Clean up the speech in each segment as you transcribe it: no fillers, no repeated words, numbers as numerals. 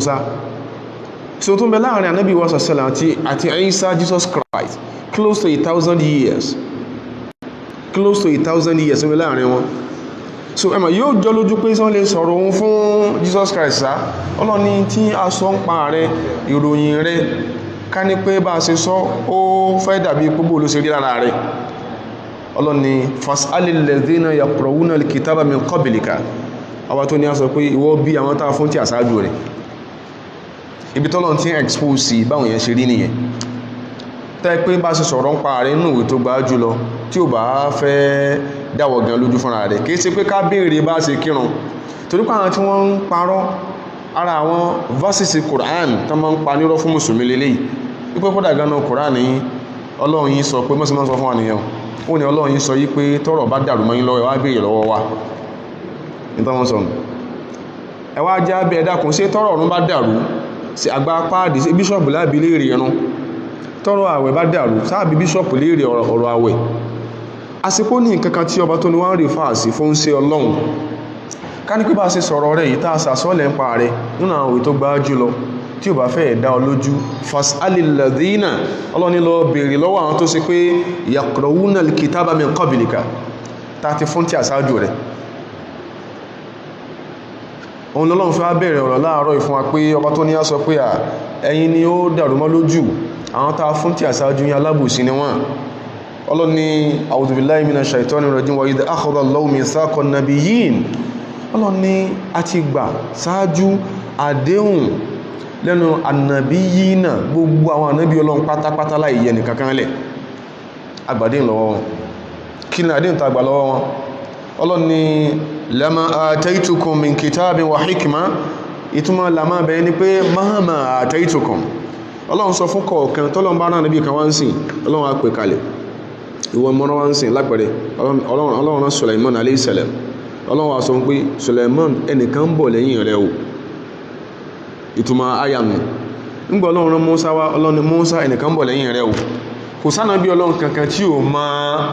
Musa so tó ń bẹ láàrin ànábì wa sallam àti Isa Jesus Christ close to 1,000 years ń bẹ láàrin wọn so ẹmọ̀ yóò jọ lójú pé sán lè sọ̀rọ̀ ohun fún Jesus Christ sá ọlọ́ni tí a sọ ń pa rẹ ìròyìn rẹ ká ní pé bá a ṣe sọ ó fẹ́ dàbí gbogbo olóṣèrí lára rẹ ọlọ́ni fas'alil ladhina yaqra'una al-kitaba min qablika àwa tó ní a sọ pé ìwọ bí àwọn tàà fún tí àṣáájú rẹ̀ ibi tọ́lọ̀ tí expose sí báwọn yẹn ṣe rí nìyẹn tẹ́ pé bá ṣe sọ̀rọ̀ ń pa rẹ̀ nínú ìwé tó gbá jùlọ tí ò bá fẹ́ dáwọ̀ gan lójú fúnra rẹ̀ kìí ṣe pé ká béèrè bá ṣe kírun torí pé àwọn tí wọ́n ń parọ́ ara àwọn verses Quran tó máa ń pa nírọ́ fún mùsùlùmí lélẹ́yìí wípé kódà gan-an Quran ní Ọlọ́run yìí sọ pé mọ́sí máa ń sọ fún àníyàn ó ní Ọlọ́run yìí sọ yí pé tọ́rọ̀ bá dàrú mọ́ yín lọ́wọ́ ẹ wá béèrè lọ́wọ́ wa nítorí wọ́n sọ ẹ wá já bí ẹ̀dá kùn sí tọ́rọ̀ ọ̀run bá dàrú sí àgbà páàdì sí bíṣọ̀pù láàbí léèrè ẹran tọ́rọ̀ àwẹ̀ bá dàrú sáàbí bíṣọ̀pù léèrè ọ̀rọ̀ àwẹ̀ àsìkò ní nǹkankan tí ọba tó ní wọ́n rí fàásì fún ṣe Ọlọ́run ká ní pé bá ṣe sọ̀rọ̀ rẹ̀ yìí tá a sàsọ́lẹ̀ ń pa rẹ̀ nínú àwọn òwe tó gbá jùlọ tí ò bá fẹ́ dá ọ lójú fas'alil ladhina Ọlọ́ni lọ béèrè lọ́wọ́ àwọn tó ṣe pé yaqra'una al-kitaba min qablika tá ti fún tí àṣáájú rẹ̀ òun lọ́lọ́run fẹ́ bẹ̀rẹ̀ ọ̀rọ̀ láàárọ̀ ìfún wa pé ọba tó ní á sọ pé ẹ̀yin ni ó dàrú mọ́ lójú àwọn tá fún tí àṣáájú yín alábòsí ni wọ́n Ọlọ́ni a'udhu billahi minash shaitonir rajim wa idh akhadha Allahu mithaqan nabiyyin Ọlọ́ni a ti gbà ṣáájú àdéhùn lẹ́nu ànàbíyínà gbogbo àwọn ànàbí Ọlọ́run pátápátá láì yẹ nìkankan lẹ̀ agbàdín lọ́wọ́ wọn kí ni àdéhùn tàgbà lọ́wọ́ wọn Ọlọ́ni lama ataitukum min kitabin wa hikma ìtumọ̀ lama bẹ̀ẹ́ ni pé mahama ataitukum Ọlọ́run sọ fún kọ̀ọ̀kan tọ́lọ́run bá náà níbi kan wá ń sìn Ọlọ́run á pè kalẹ̀ ìwọ mọ́rán wá ń sìn lápẹẹrẹ Ọlọ́run rán Sulaiman alayhi salam Ọlọ́run wá sọ pé Sulaiman ẹnìkan ń bọ̀ lẹ́yìn rẹ̀ o ìtumọ̀ ayàmù nígbà Ọlọ́run rán Mùsá wá Ọlọ́run Mùsá ẹnìkan ń bọ̀ lẹ́yìn rẹ̀ o kò sánàbí Ọlọ́run kankan tí ó ma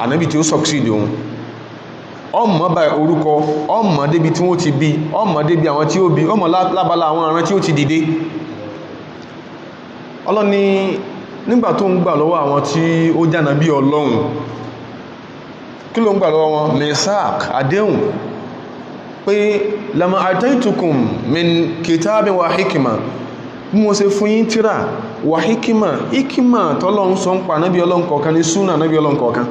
ànábì tí ó succeed òun ọmọ bá orúkọ ọmọ débi tí wọ́n ti bí ọmọ débi àwọn tí ó bí ọmọ lábala àwọn aràn tí ó ti dìde Ọlọ́ni nígbà tó ń gbà lọ́wọ́ àwọn tí ó jànà bí Ọlọ́run kí ló ń gbà lọ́wọ́ wọn mesak àdéhùn pé lama ataitukum min kitabin wa hikima bí mo ṣe fún yín tírà wa hikima tọ́lọ́run sọ ń pa nábí Ọlọ́run kọ̀ọ̀kan ní súnà nábí Ọlọ́run kọ̀ọ̀kan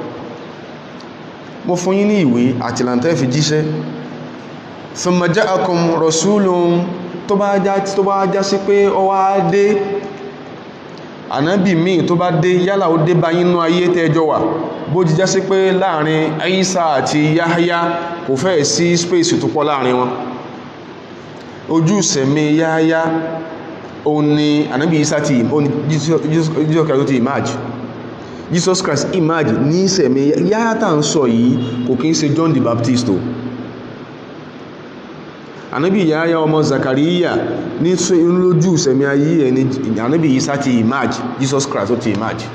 mo fún yín ní ìwé àtìlàntẹ́ fi jíṣẹ́ thumma ja'akum rasulun tó bá já sí pé ó wá dé ànábì míì tó bá dé yálà ó dé bá yínú ayé tẹ́jọ wà bó jíjá sí pé láàrin Isa àti Yahya kò fẹ́ sí space tó pọ̀ láàrin wọn ojú sẹ̀mí Yahya ó ní ànábì Isa ti Jesus Christ emerge ní sẹ̀mí Yahya tá ń sọ yìí kò kí ń ṣe John the Baptist o ànábì Yahya ọmọ Zakariya ní lójú sẹ̀mí ayé ẹni ànábì Isa ti emerge Jesus Christ ó ti emerge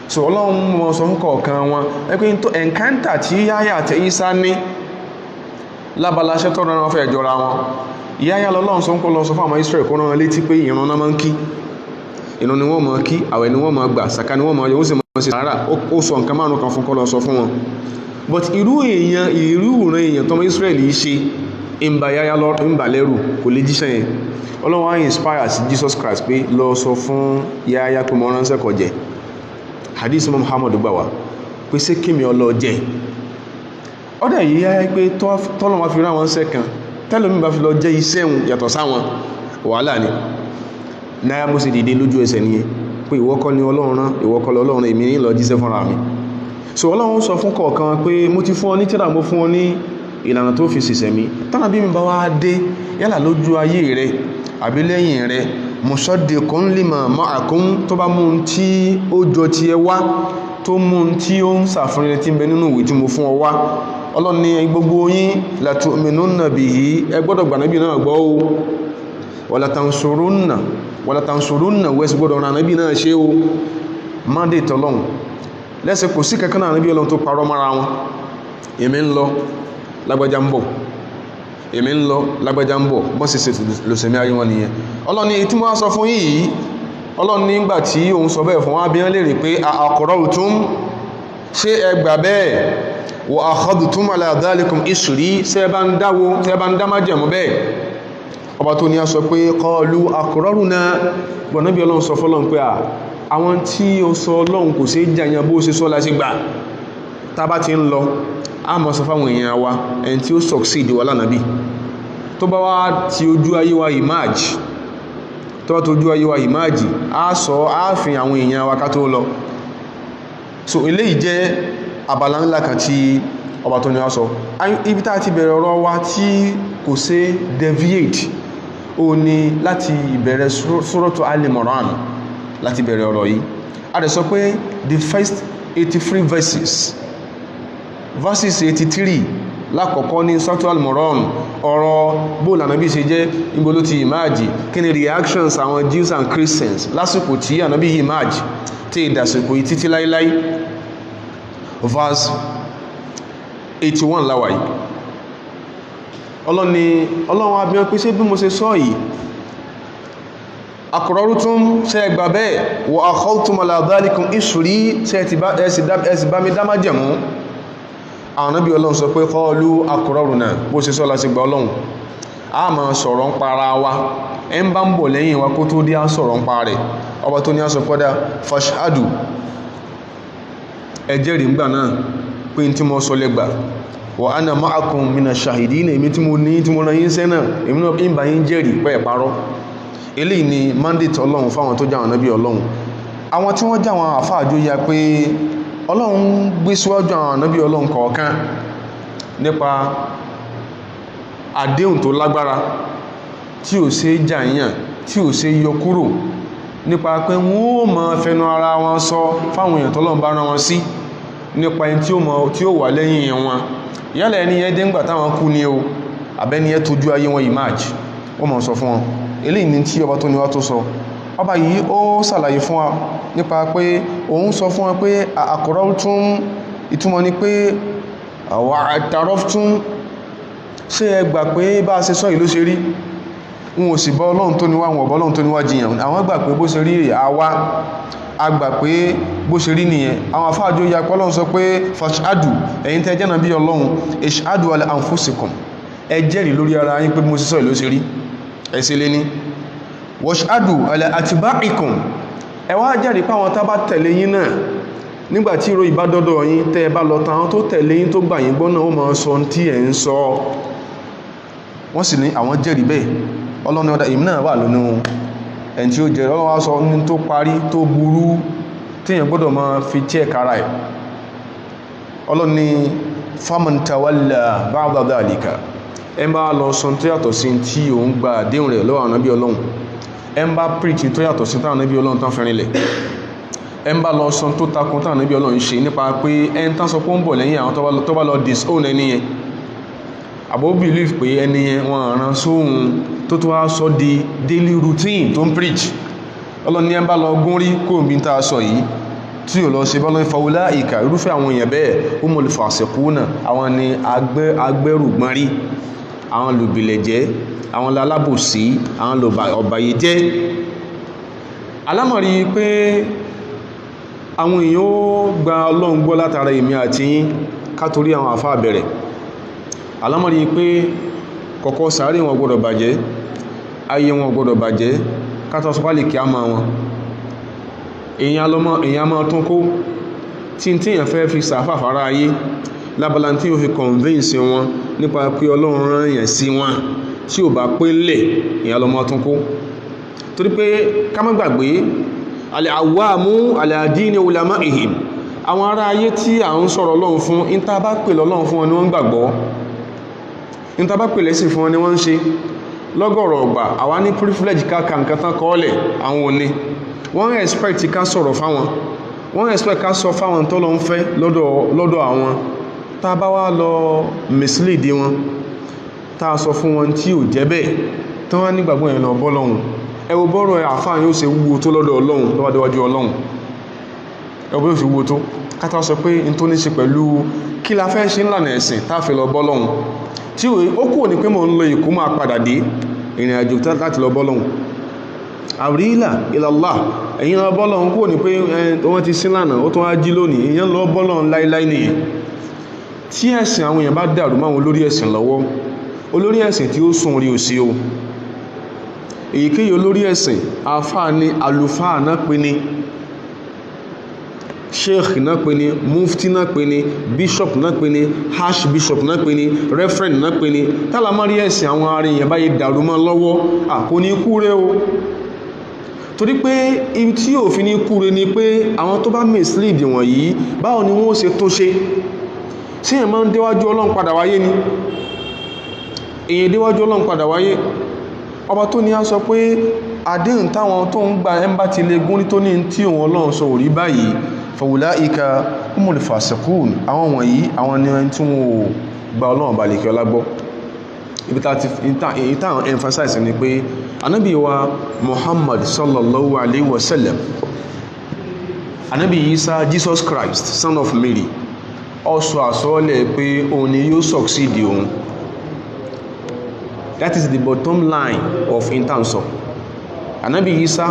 so Ọlọ́run wọn sọ ń kọ̀ọ̀kan wọn ẹgbẹ́ tó encounter tí Yahya àti Isa ní lábaláṣẹ́ tó rán fẹ́ jọra wọn Yahya lọ́lọ́run sọ ń kọ́ lọ sọ fún àwọn Israel kó rán létí pé ìran náà máa ń kí ìran ni wọ́n máa kí àwẹ̀ ni wọ́n máa gbà sàkà ni wọ́n máa yọ ó sì máa ṣe sàárà ó sọ nǹkan márùn kan fún kọ́ lọ sọ fún wọn but irú ìran èèyàn tọmọ Israel yìí ṣe ìmbà Yahya ìmbà lẹ́rù kò lè jíṣẹ́ yẹn Ọlọ́run á inspire sí Jesus Christ pé lọ sọ fún Yahya pé mọ́ ránṣẹ́ kó jẹ hadith Muhammad gbà wá pé ṣé kíni ọlọ jẹ ọdẹ yìí Yahya pé tọ́lọ́ wọn fi rán wọn sẹ́kàn tẹ́lómi bá fi lọ jẹ́ iṣẹ́ òun yàtọ̀ sáwọn wàhálà ni náà mo sì dìde lójú ẹsẹ̀ nìyẹn pé ìwọ kọ́ ni Ọlọ́run rán ìwọ kọ́ lọ́lọ́run èmi ní lọ jíṣẹ́ fúnra mi so Ọlọ́run sọ fún kọ̀ọ̀kan pé mo ti fún ọ ní tírà mo fún ọ ní ìlànà tó fi ṣiṣẹ́ mi tánà bí mi bá wá dé yálà lójú ayé rẹ àbí lẹ́yìn rẹ musaddiqun lima ma'akum tó bá mú tí ó jọ ti ẹ wá tó mú tí ó ń sàfihàn tí ń bẹ nínú ìwé tí mo fún ọ wá Ọlọ́run ní gbogbo yín la tu'minunna bihi ẹ gbọ́dọ̀ gbà nábì náà gbọ́ o wala tansurunna wẹ́sì gbọ́dọ̀ ràn nábì náà ṣe o mandate Ọlọ́run lẹ́sẹ̀ kò sí kankan náà nábì Ọlọ́run tó parọ́ mara wọn èmi ń lọ lágbàjá ń bọ̀ èmi ń lọ lágbájá ń bọ̀ bọ́n sì ṣe lòsẹ̀mí ayé wọn nìyẹn Ọlọ́run ní tí mo wá sọ fún yìí Ọlọ́run nígbà tí òun sọ bẹ́ẹ̀ fún wa bí wọ́n lè rí pé aqrartum ṣé ẹ gbà bẹ́ẹ̀ wa akhadtum ala dhalikum isri ṣé ẹ bá ń dáwó ṣé ẹ bá ń dá májẹ̀mú bẹ́ẹ̀ ọba tó ní a sọ pé qalu aqrarna gbọ̀nà bí Ọlọ́run sọ fọ́lọ́run pé àwọn tí ó sọ Ọlọ́run kò sí jàyàn bó ṣe sọ láti gbà tá bá ti ń lọ a mọ̀ sọ fáwọn èèyàn wa ẹni tí ó succeed wà lánàbí tó bá wá ti ojú ayé wa emerge tó bá tó ojú ayé wa emerge a sọ ààfin àwọn èèyàn wa ká tó lọ so eléyìí jẹ́ abala ńlá kan tí ọba tó ní wá sọ ibi tá ti bẹ̀rẹ̀ ọ̀rọ̀ wa tí kò ṣe deviate ó ní láti ìbẹ̀rẹ̀ Suratu Al-Imran láti bẹ̀rẹ̀ ọ̀rọ̀ yìí a dẹ̀ sọ pé the first 83 verses 83 lákọ̀ọ́kọ́ ní Suratu Al-Imran ọ̀rọ̀ bóòlù ànábì ṣe jẹ́ níbo ló ti emerge kí ni reactions àwọn Jews and Christians lásìkò tí ànábì emerge tí ìdásìkò yìí títí láíláí verse 81 láwàá Ọlọ́run abíyàn pé ṣé bí mo ṣe sọ yìí aqrartum ṣé ẹ gbà bẹ́ẹ̀ wa akhadtum ala dhalikum isri ṣé ẹ sì bá mi dá májẹ̀mú àwọn nábì Ọlọ́run sọ pé qalu aqrarna bó ṣe sọ láti gba Ọlọ́run a máa sọ̀rọ̀ ń para wa ẹ ń bá ń bọ̀ lẹ́yìn wa kó tó dé á sọ̀rọ̀ ń pa rẹ̀ ọba tó ní á sọ pọ́dá fashhadu ẹ jẹ́rìí ńgbà náà pé tí mo sọ lẹ́gbà wa ana ma'akum mina shahidin èmi tí mo ní tí mo rán yín sẹ́nà èmi náà ń bá yín jẹ́rìí pé ẹ parọ́ eléyìí ni mandate Ọlọ́run fáwọn tó jáwọn nábì Ọlọ́run àwọn tí wọ́n jáwọn àfáàjò ya pé Ọlọ́run gbé síwájú àwọn nábì Ọlọ́run kọ̀ọ̀kan nípa àdéhùn tó lágbára tí ò ṣe jàyàn tí ò ṣe yọ kúrò nípa pé wọ́n ó máa fẹnu ara wọn sọ fáwọn èèyàn tọ́lọ́run bá rán wọn sí nípa ẹni tí ó wà lẹ́yìn wọn yálà ẹni yẹn dé ńgbà táwọn kú ní o àbẹ́ni yẹn tójú ayé wọn emerge ó máa sọ fún wọn eléyìí ni tí ọba tó ní wá tó sọ ọba yìí ó ṣàlàyé fún wa nípa pé òun sọ fún wa pé aqrartum ìtumọ̀ ni pé wa i'taraftum ṣé ẹ gbà pé bá a ṣe sọ yìí ló ṣe rí wọn ò sì bọ́ Ọlọ́run tó níwá wọn ọ̀bọ́ Ọlọ́run tó níwá jiyàn àwọn gbà pé bó ṣe rí àwa a gbà pé bó ṣe rí nìyẹn àwọn afáàjò ya pé Ọlọ́run sọ pé fashhadu ẹ̀yin tẹ́ jẹ́ nábì Ọlọ́run ishhadu ala anfusikum ẹ jẹ́rìí lórí ara yín pé mo ṣe sọ yìí ló ṣe rí ẹ ṣe lé ní washhadu ala atba'ikum ẹ wá jẹ́rìí pé àwọn tá bá tẹ̀lé yín náà nígbàtí ìró ìbá dọ́dọ̀ yín tẹ́ ẹ bá lọ tán tó tẹ̀lé yín tó gbà yín gbọ́ náà ó máa sọ tí ẹ̀ ń sọ wọ́n sì ní àwọn jẹ́rìí bẹ́ẹ̀ Ọlọ́run ọ̀dá ìmì náà wà lónú ẹni tí ó jẹ́ Ọlọ́run wá sọ ní tó parí tó burú tí èyàn gbọ́dọ̀ máa fi check ara ẹ̀ Ọlọ́run ní faman tawalla ba'da dhalika ẹ bá lọ sọ tó yàtọ̀ sí tí òun gba àdéhùn rẹ̀ lọ́wọ́ ànábì Ọlọ́run ẹ bá preach tó yàtọ̀ sí táwọn ànábì Ọlọ́run tán fẹ́rin lẹ̀ ẹ bá lọ sọ tó takun táwọn ànábì Ọlọ́run ṣe nípa pé ẹni tán sọ pé ó ń bọ̀ lẹ́yìn àwọn tó bá lọ disown ẹni yẹn àbò believe pé ẹni yẹn wọn rán sóhun tó tó wá sọ di daily routine tó ń preach Ọlọ́run ní ẹ bá lọ gún rí kó bí tá a sọ yìí tí ò lọ ṣe bá lọ́n fàwọlá ìkà irúfẹ́ àwọn èèyàn bẹ́ẹ̀ ó mọ̀ lè fàṣẹ̀kú náà àwọn ni agbẹ́rùgbọ́n rí àwọn lòbìlẹ̀jẹ́ àwọn lalábòsí àwọn ọ̀bàyéjẹ́ alámọ̀rí pé àwọn èèyàn ó gba Ọlọ́run gbọ́ látara èmi àti yín kátorí àwọn àfáà bẹ̀rẹ̀ alámọ̀rí pé kọ̀kọ́ sàárè wọn gbọ́dọ̀ bàjẹ́ ayé wọn gbọ́dọ̀ bàjẹ́ kátọ́ sọpálì kí á máa wọn èèyàn máa tún kó tí èèyàn fẹ́ fi sàfàfàrà ayé lábala tí ó fi convince wọn nípa pé Ọlọ́run rán èèyàn sí wọn tí ò bá pé lẹ̀ èèyàn lọ máa tún kó torí pé ká má gbàgbé al-awwamu ala dini ulama'ihim àwọn ará ayé tí à ń sọ̀rọ̀ Ọlọ́run fún ìta bá pè lọ́lọ́run fún wọn ni wọ́n gbàgbọ́ ìta bá pè lẹ́sìn fún wọn ni wọ́n ń ṣe lọ́gọ̀rọ̀ ọgbà àwa ní privilege káàkà nǹkan tán kọ́ọ̀lẹ̀ àwọn òní wọ́n expect ká sọ̀rọ̀ fáwọn wọ́n expect ká sọ fáwọn tó lọ ń fẹ́ lọ́dọ̀ àwọn tá a bá wá lọ mislead wọn tá a sọ fún wọn tí ò jẹ́ bẹ́ẹ̀ tí wọ́n nígbàgbọ́ yẹn lọ bọ́lọ́hun ẹ wo bọ́rọ̀ àfáà yóò ṣe wúwo tó lọ́dọ̀ Ọlọ́run lọ́wọ́dẹ́wájú Ọlọ́run ẹgbẹ́ òṣìwò tó kátà sọ pé in tó ní ṣe pẹ̀lú kí la fẹ́ ṣe ńlànà ẹ̀sìn táàfẹ́ lọ bọ́lọ́hun tí ó kúrò ní pé mò ń lọ ìkó máa padà dé ìrìn àjò láti lọ bọ́lọ́hun àríìlà ìlàlá ẹ̀yìn lọ bọ́lọ́hun kúrò ní pé wọ́n ti sí lánàá ó tó wá jí lónìí ìyẹn lọ bọ́lọ́hun láíláí nìyẹn tí ẹ̀sìn àwọn èèyàn bá dàrú máwọn olórí ẹ̀sìn lọ́wọ́ olórí ẹ̀sìn tí ó sùn rí òsí o èyíkéyìí olórí ẹ̀sìn àfáà ní àlùfáà náà pé ní sheikh náà pé ní mufti náà pé ní bishop náà pé ní archbishop náà pé ní reverend náà pé ní tálámárí ẹ̀sìn àwọn ará èèyàn báyìí dàrú mọ́ lọ́wọ́ kò ní kúre o torí pé ibi tí òfin ní kúre ni pé àwọn tó bá mislead wọ̀nyí báwo ni wọ́n ṣe tó ṣe sí ẹ̀ máa ń déwájú ọlọ́run padà wáyé ni èyí déwájú ọlọ́run padà wáyé ọba tó ní á sọ pé àdéhùn táwọn tó ń gba ẹmbá ti lè gún ní tó ní tí òun ọlọ́run sọ òrí báyìí fawulaika humul fasiqun àwọn wọ̀nyí àwọn ni ẹni tí wọ́n ò gba ọlọ́run balẹ̀ kí ọlá gbọ́ ibi táwọn emphasize ni pé anábì wa Muhammad sallallahu alaihi wasallam anábì Isa Jesus Christ son of Mary ọsọ àsọ́ọ́lẹ̀ pé òun ni yóò succeed òun. That is the bottom line of intanso. Anabi Isa,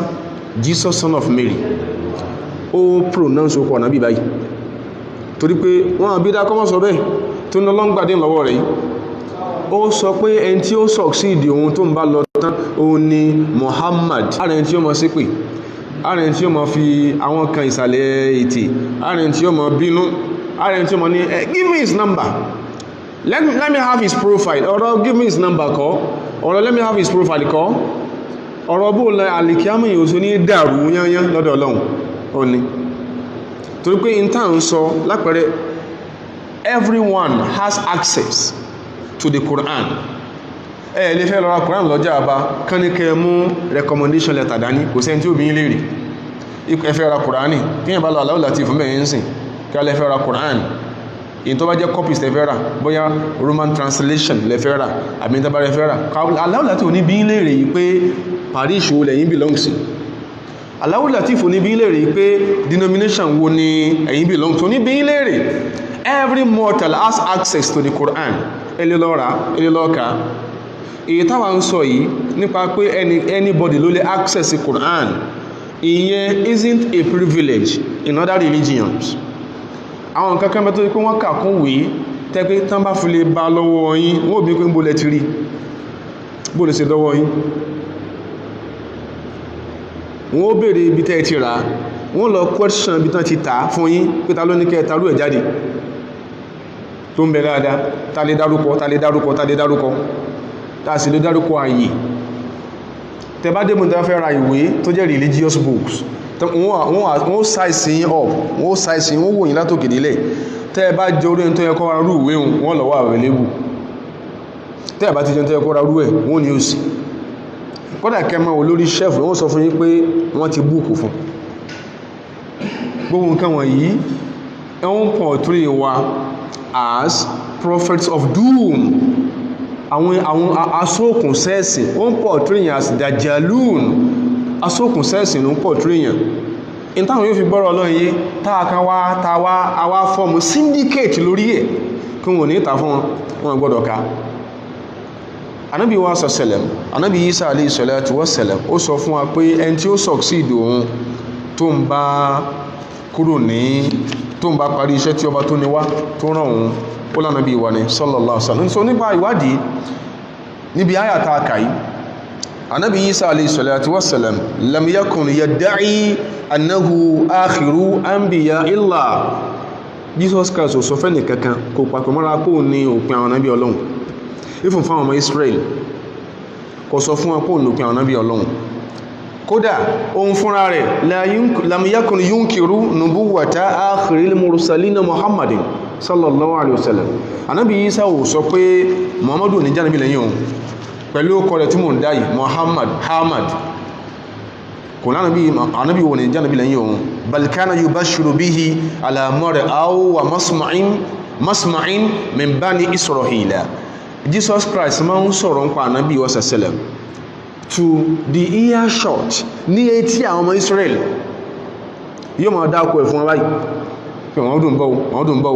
Jesus son of Mary, ó pronounce okò Anabi báyìí. Torí pé wọ́n àbí dá kọ́mọ́ sọ bẹ́ẹ̀ tó ń lọ́n gbàdé lọ́wọ́ rẹ̀. Ó sọ pé ẹni tí ó succeed òun tó ń bá lọ tán òun ni Muhammad. Ààrẹ ẹni tí ó mọ̀ sí pé ààrẹ ẹni tí ó mọ̀ fi àwọn kan ìsàlẹ̀ ètè, ààrẹ ẹni tí ó mọ̀ bínú, ààrẹ ẹni tí ó mọ̀ ní give me his number. Let me have his profile. Ọ̀rọ̀ give me his number kọ́. Ọ̀rọ̀ let me have his profile kọ́. Ọ̀rọ̀ bó lẹ àlìkíámù yóò tó ní dàrú yányán lọ́dọ̀ Ọlọ́run. Ó ní. Torí pé in tá ń sọ lápẹẹrẹ everyone has access to the Quran. Ẹ lè fẹ́ lọ ra Quran lọ́jà àbá kán ní kẹ́ mú recommendation letter dání kò sẹ́ni tí ó bí yín léèrè. Ẹ fẹ́ ra Quran kí yẹn bá lọ Allahu Latif fún bẹ́ẹ̀ ń sìn kí a lè fẹ́ ra Quran. In tó bá jẹ́ copies lẹ́fẹ́ rà bóyá Roman translation lẹ́fẹ́ rà àbí ìtàbá lẹ́fẹ́ rà Allahu Latif ní bí lè rí pé parish wo lẹ́yìn belong sí Allahu Latif ní bí lè rí pé denomination wo ni ẹ̀yin belong tó ní bí lè rí every mortal has access to the Quran elélọ́ra elélọ́ka èyí táwa ń sọ yìí nípa pé anybody ló lè access the Quran ìyẹn isn't a privilege in other religions. Àwọn nǹkan kan mẹ́tọ́ pé wọ́n kà kún wèé tẹ́pẹ́ tán bá fi lè bá lọ́wọ́ yín wọ́n bí pé ń bó lẹ ti rí bó lè ṣe lọ́wọ́ yín wọ́n bèèrè ibi tẹ́ ti rà wọ́n lọ question ibi tán ti tà fún yín pé ta ló ní kẹ́ tarú ẹ̀ jáde tó ń bẹ dáadáa ta lè dárúkọ ta sì lè dárúkọ ààyè tẹ́ bá dé mú tẹ́ fẹ́ ra ìwé tó jẹ́ religious books wọ́n sáìsì up wọ́n sáìsì wọ́n wòyìn látòkè nílẹ̀ tẹ́ bá jẹ orí ẹni tó yẹ kọ́ ra rú ìwé wọn lọ́wọ́ available tẹ́ bá ti jẹ tó yẹ kọ́ ra rú ẹ̀ wọ́n ní ó sì kọ́dà kẹmọ́ olórí chef wọ́n sọ fún yín pé wọ́n ti búùkù fún gbogbo nǹkan wọ̀nyí ẹ̀wọ̀n portray wa as prophets of doom àwọn asókùn sẹ́ẹ̀sì wọ́n portray as dajalun asókùn sẹ́ẹ̀sì ló ń pọ̀ tríyàn in táwọn yóò fi gbọ́rọ̀ Ọlọ́run yé àwa fọ́ọ̀mù syndicate lórí ẹ̀ kí wọ́n ní ìta fún wọn gbọ́dọ̀ ká Ànábì wa sọ̀sẹ̀lẹ̀m Ànábì Isa alayhi salatu wassalam ó sọ fún wa pé ẹni tí ó succeed òun tó ń bá parí iṣẹ́ tí ọba tó ní wá tó ràn òun ó lánàbí wa ní sallallahu alaihi wasallam so nípa ìwádìí níbi àyàtà àkàí Ànábì Isa alayhi salatu wassalam lam yakun yadda'i annahu akhiru anbiya illa Jesus Christ sọ fẹ́ nìkankan kò pàpẹ mọ́ra kó ní òpin àwọn ànábì Ọlọ́run ìfún fáwọn ọmọ Israel kò sọ fún wọn kó ní òpin àwọn ànábì Ọlọ́run kódà ohun fúnra rẹ̀ lam yakun yunkiru nubuwata akhiril mursalina Muhammadin sallallahu alaihi wasallam Ànábì Isa ò sọ pé Muhammadu ní jánàbí lẹ́yìn òun pẹ̀lú ọkọ̀ rẹ̀ tí mò ń dáyì Muhammad kò lánàbí wọn ní jánàbí lẹ́yìn òun bal kana yubashiru bihi ala mar'aw wa masma'in min bani Isra'ila Jesus Christ máa ń sọ̀rọ̀ nípa Ànábì wa sallam to the ear shot ní etí àwọn ọmọ Israel yóò máa dákọ̀ ẹ̀ fún wọn báyìí pé wọ́n dùn bọ́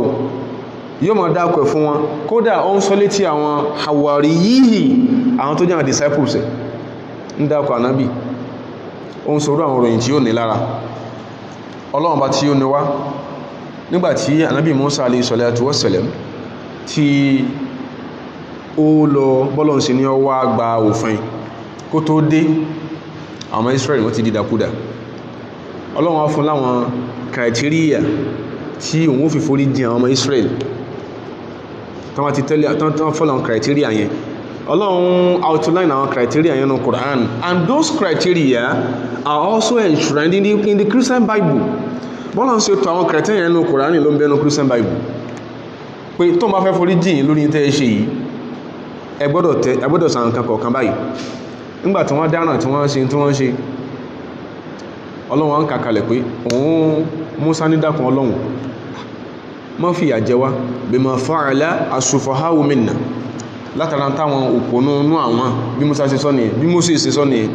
yóò máa dákọ̀ ẹ̀ fún wọn kódà ó ń sọ létí àwọn àwárí yìí àwọn tó jẹ́ àwọn disciples ẹ̀ ń dákọ̀ ànábì ó ń sọ̀rọ̀ àwọn òròyìn tí ó ní lára ọlọ́run bá tí ó ní wá nígbàtí ànábì Musa alayhi salatu wassalam tí ó lọ bọ́lọ̀n sí ní ọwá gba òfin kó tó dé àwọn Israel wọ́n ti dìdàkúdà ọlọ́run wá fún láwọn criteria tí òun fi forí jìn àwọn ọmọ Israel tán wá ti tẹ́lẹ̀ tán follow criteria yẹn ọlọ́run outline àwọn criteria yẹn ní Quran and those criteria are also enshrined in the Christian Bible bọ́lọ̀n sí ètò àwọn criteria yẹn ní Quran ló ń bẹ́nu Christian Bible pé tó ń bá fẹ́ forí jìn lórí tẹ́ ṣe yìí ẹ gbọ́dọ̀ sàn nǹkan kọ̀ọ̀kan báyìí nígbà tí wọ́n dáná tí wọ́n ṣe tí wọ́n ṣe ọlọ́run ń kàkalẹ̀ pé òun Musa ní dákun ọlọ́run má fìyà jẹ wá bima fa'ala as-sufaha'u minna látara táwọn òpónú inú àwọn bí Musa ṣe sọ nìyẹn bí Moses ṣe sọ nìyẹn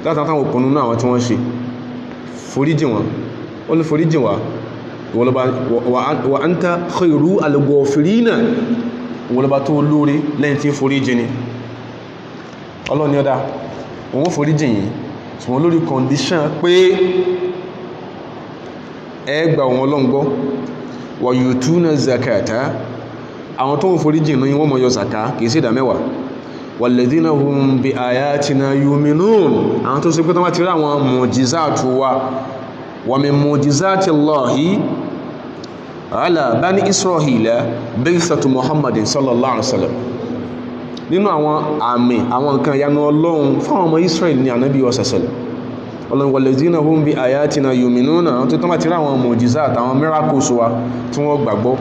látara táwọn òpónú inú àwọn tí wọ́n ṣe foríjìn wọn ó ní foríjìn wá wa anta khayru al-ghafirina ìwọlọba tó lórí lẹ́yìn tí ń foríjìn ni ọlọ́ni ọdá òun foríjìn yìí ṣùgbọ́n lórí condition pé ẹgbà wọn lọ́ngbọ́ wa yutuna zakata àwọn tó ń foríjìn ní wọ́n mọ̀ yọ zaka kìí sí ìdámẹ́wàá walladhina hum bi ayatina yu'minun àwọn tó sì pé tó wá ti rí àwọn mu'jizatu wa min mu'jizati Allahi ala bani Isra'ila bi'thatu Muhammadin sallallahu alaihi wasallam nínú àwọn àmì àwọn nǹkan ìyanu Ọlọ́run fún àwọn ọmọ Israel ní ànábì ọ̀sẹ̀sẹ̀lẹ̀ Ọlọ́run walladhina hum bi ayatina yu'minuna àwọn tó tán bá ti rí àwọn mu'jizat àwọn miracles wa tí wọ́n gbàgbọ́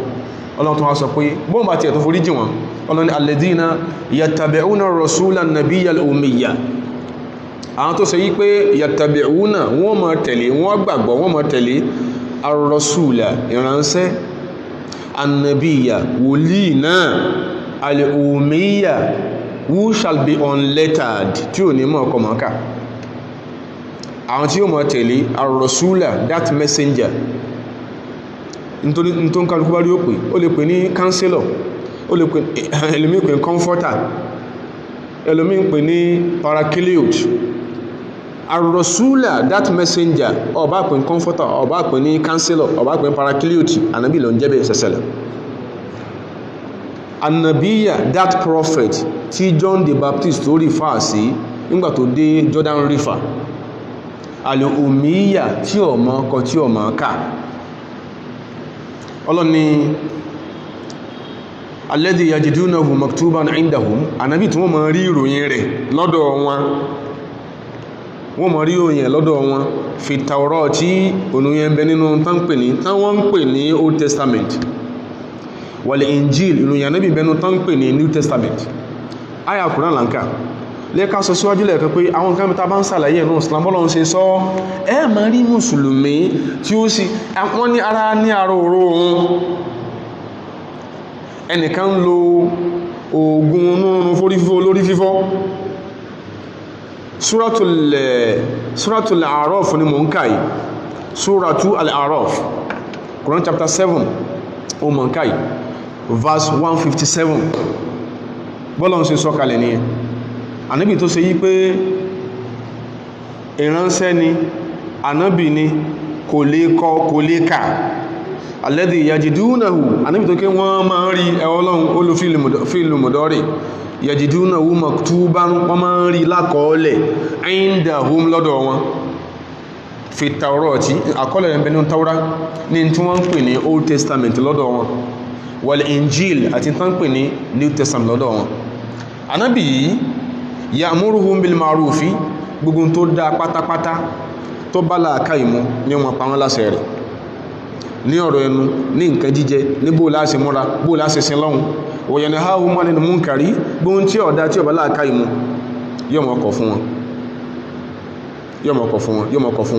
Ọlọ́run tó wá sọ pé bóun bá tiẹ̀ tó forí jì wọ́n Ọlọ́run alladhina yattabi'una rasula nabiyyal ummiya àwọn tó ṣe yí pé yattabi'una wọ́n máa tẹ̀lé wọ́n gbàgbọ́ wọ́n máa tẹ̀lé ar-rasula ìránṣẹ́ annabiya wòlíì náà al-ummiya who shall be unlettered tí ò ní mọ̀ ọkọ̀ mọ̀ọ́kà àwọn tí yóò mọ̀ tẹ̀lé ar-rasula that messenger nítorí tó ń kálukú bá rí ó pè ó lè pè ní counselor ó lè pè ẹlòmí pè ní comforter ẹlòmí pè ní paracleute ar-rasula that messenger ọba pè ní comforter ọba pè ní counselor ọba pè ní paracleute ànábì ló ń jẹ́ bẹ́ẹ̀ sẹ́sẹ̀lẹ̀ annabiya that prophet tí John the Baptist tó rí fáà sí nígbà tó dé Jordan River al-ummiya tí ọmọ ọkọ̀ tí ọmọ ká ọlọ́ni alladhi yajidunahu maktuban indahum ànábì tí wọ́n máa rí ìròyìn rẹ̀ lọ́dọ̀ wọn wọ́n máa rí ìròyìn rẹ̀ lọ́dọ̀ wọn fi Tawrati tí onúyẹn bẹ nínú táwọn ń pè ní Old Testament wal Injil ìròyìn ànábì bẹnu tán ń pè ní New Testament àyà Kùránì láǹkà lẹ́ka sọ síwájú lẹ́ẹ̀kan pé àwọn nǹkan mẹ́ta bá ń sàlàyé ẹ̀nà Islam bọ́lọ̀ ń ṣe sọ ẹ máa rí mùsùlùmí tí ó sì wọ́n ní ara ní ara òró ohun ẹnìkan ń lo oògùn onírun fórí fífọ́ lórí fífọ́ Suratul A'raf ni mò ń kà yìí Suratul A'raf Quran chapter 7 ó mò ń kà yìí verse 157 bọ́lọ̀ ń ṣe sọ kalẹ̀ nìyẹn ànábì tó ṣe yí pé ìránṣẹ́ ni ànábì ni kò lè kọ kò lè kà alladhi yajidunahu ànábì tó ké wọ́n máa ń rí ẹwọ́lọ́run olùfíìlù mọ̀dọ́rì yajidunahu maktuban wọ́n máa ń rí lákọọ́lẹ̀ indahum lọ́dọ̀ wọn fi Tawrati àkọọ́lẹ̀ rẹ̀ bẹnu Tawra ní tí wọ́n ń pè ní Old Testament lọ́dọ̀ wọn wal Injil àti tí wọ́n ń pè ní New Testament lọ́dọ̀ wọn ànábì yìí ya'muruhum bil ma'rufi gbogbo tó dá pátápátá tó bá láàká ìmú ní ọmọ pa wọ́n láṣẹ rẹ̀ ní ọ̀rọ̀ ẹnu ní nǹkan jíjẹ ní bó láṣẹ múra bó láṣẹ sin lọ́hun wa yanhahum 'anil munkari gbóhun tí ọ̀dá tí ọba láàká ìmú yóò mọ̀ kọ̀ fún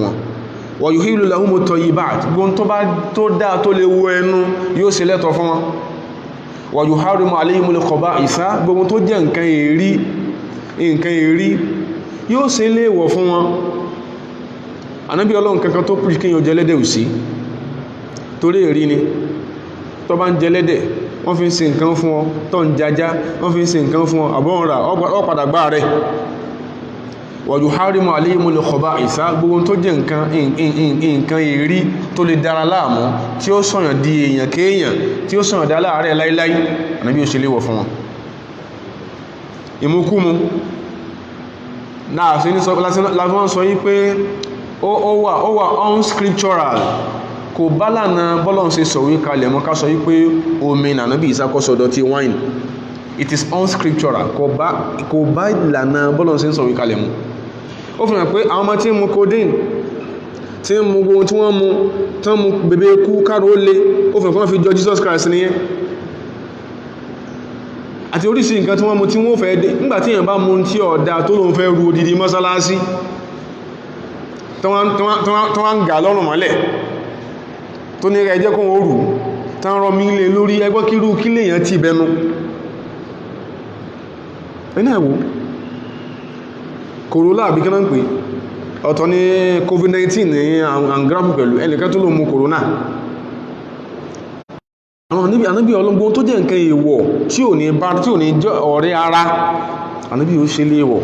wọn wa yuhillu lahumut tayyibat gbóhun tó dá tó lè wo ẹnu yóò ṣe lẹ́tọ̀ fún wọn wa yuharrimu 'alayhimul khaba'itha gbóhun tó jẹ́ nǹkan èrí yóò ṣe léèwọ̀ fún wọn ànábì ọlọ́run kankan tó preach kéèyàn jẹlẹ́dẹ̀ ò sí torí èrí ni tó bá ń jẹlẹ́dẹ̀ wọ́n fi ń ṣe nǹkan fún ọ tó ń jajá wọ́n fi ń ṣe nǹkan fún ọ àbọ̀n rà ọ padà gbá rẹ̀ wọ̀jú harimu aléyìmúlẹ̀ kọba ìsá gbogbo tó jẹ́ nǹkan èrí tó lè dára láàmú tí ó sọ̀yàn di èèyàn kéèyàn tí ó sọ̀yàn dá láàárẹ̀ láíláí ànábì ó ṣe léwọ̀ fún wọn ìmúkúmu náà sí ní lásán sọ yí pé ó wà unscriptural kò bá lànà bọ́lọ̀n ṣe sọ̀wé kalẹ̀ mọ́ ká sọ yí pé omi nànábì ìsákọ́sọ̀dọ̀ ti wine it is unscriptural kò bá ìlànà bọ́lọ̀n ṣe sọ̀wé kalẹ̀ mọ́ ó fi hàn pé àwọn ọmọ tí ń mu codeine tí ń mu gbogbo tí wọ́n mu tán mu bèbè kú káàrò ó lé ó fi hàn kí wọ́n fi jọ Jesus Christ nìyẹn àti oríṣìí nǹkan tí wọ́n mu tí wọ́n fẹ́ dé nígbàtí èèyàn bá mu tí ọ̀dá tó lóun fẹ́ ru odidi mọ́sálásí tó wá ń gà lọ́rùn mọ́lẹ̀ tó ní ẹjẹ́ kó wọ́n rù tán rọ mí lè lórí ẹgbọ́ kírú kí lèyàn ti bẹnu ẹ̀nà ẹ̀wò kòrólà àbí kí náà ń pè ọ̀tọ̀ ní COVID-19 ní àǹgráfù pẹ̀lú ẹnìkan tó ló mú kòrónà àwọn ànábì ọlọ́gbọ́n tó jẹ́ nǹkan èèwọ̀ tí ò ní jẹ́ ọ̀rẹ́ ara ànábì ó ṣe léèwọ̀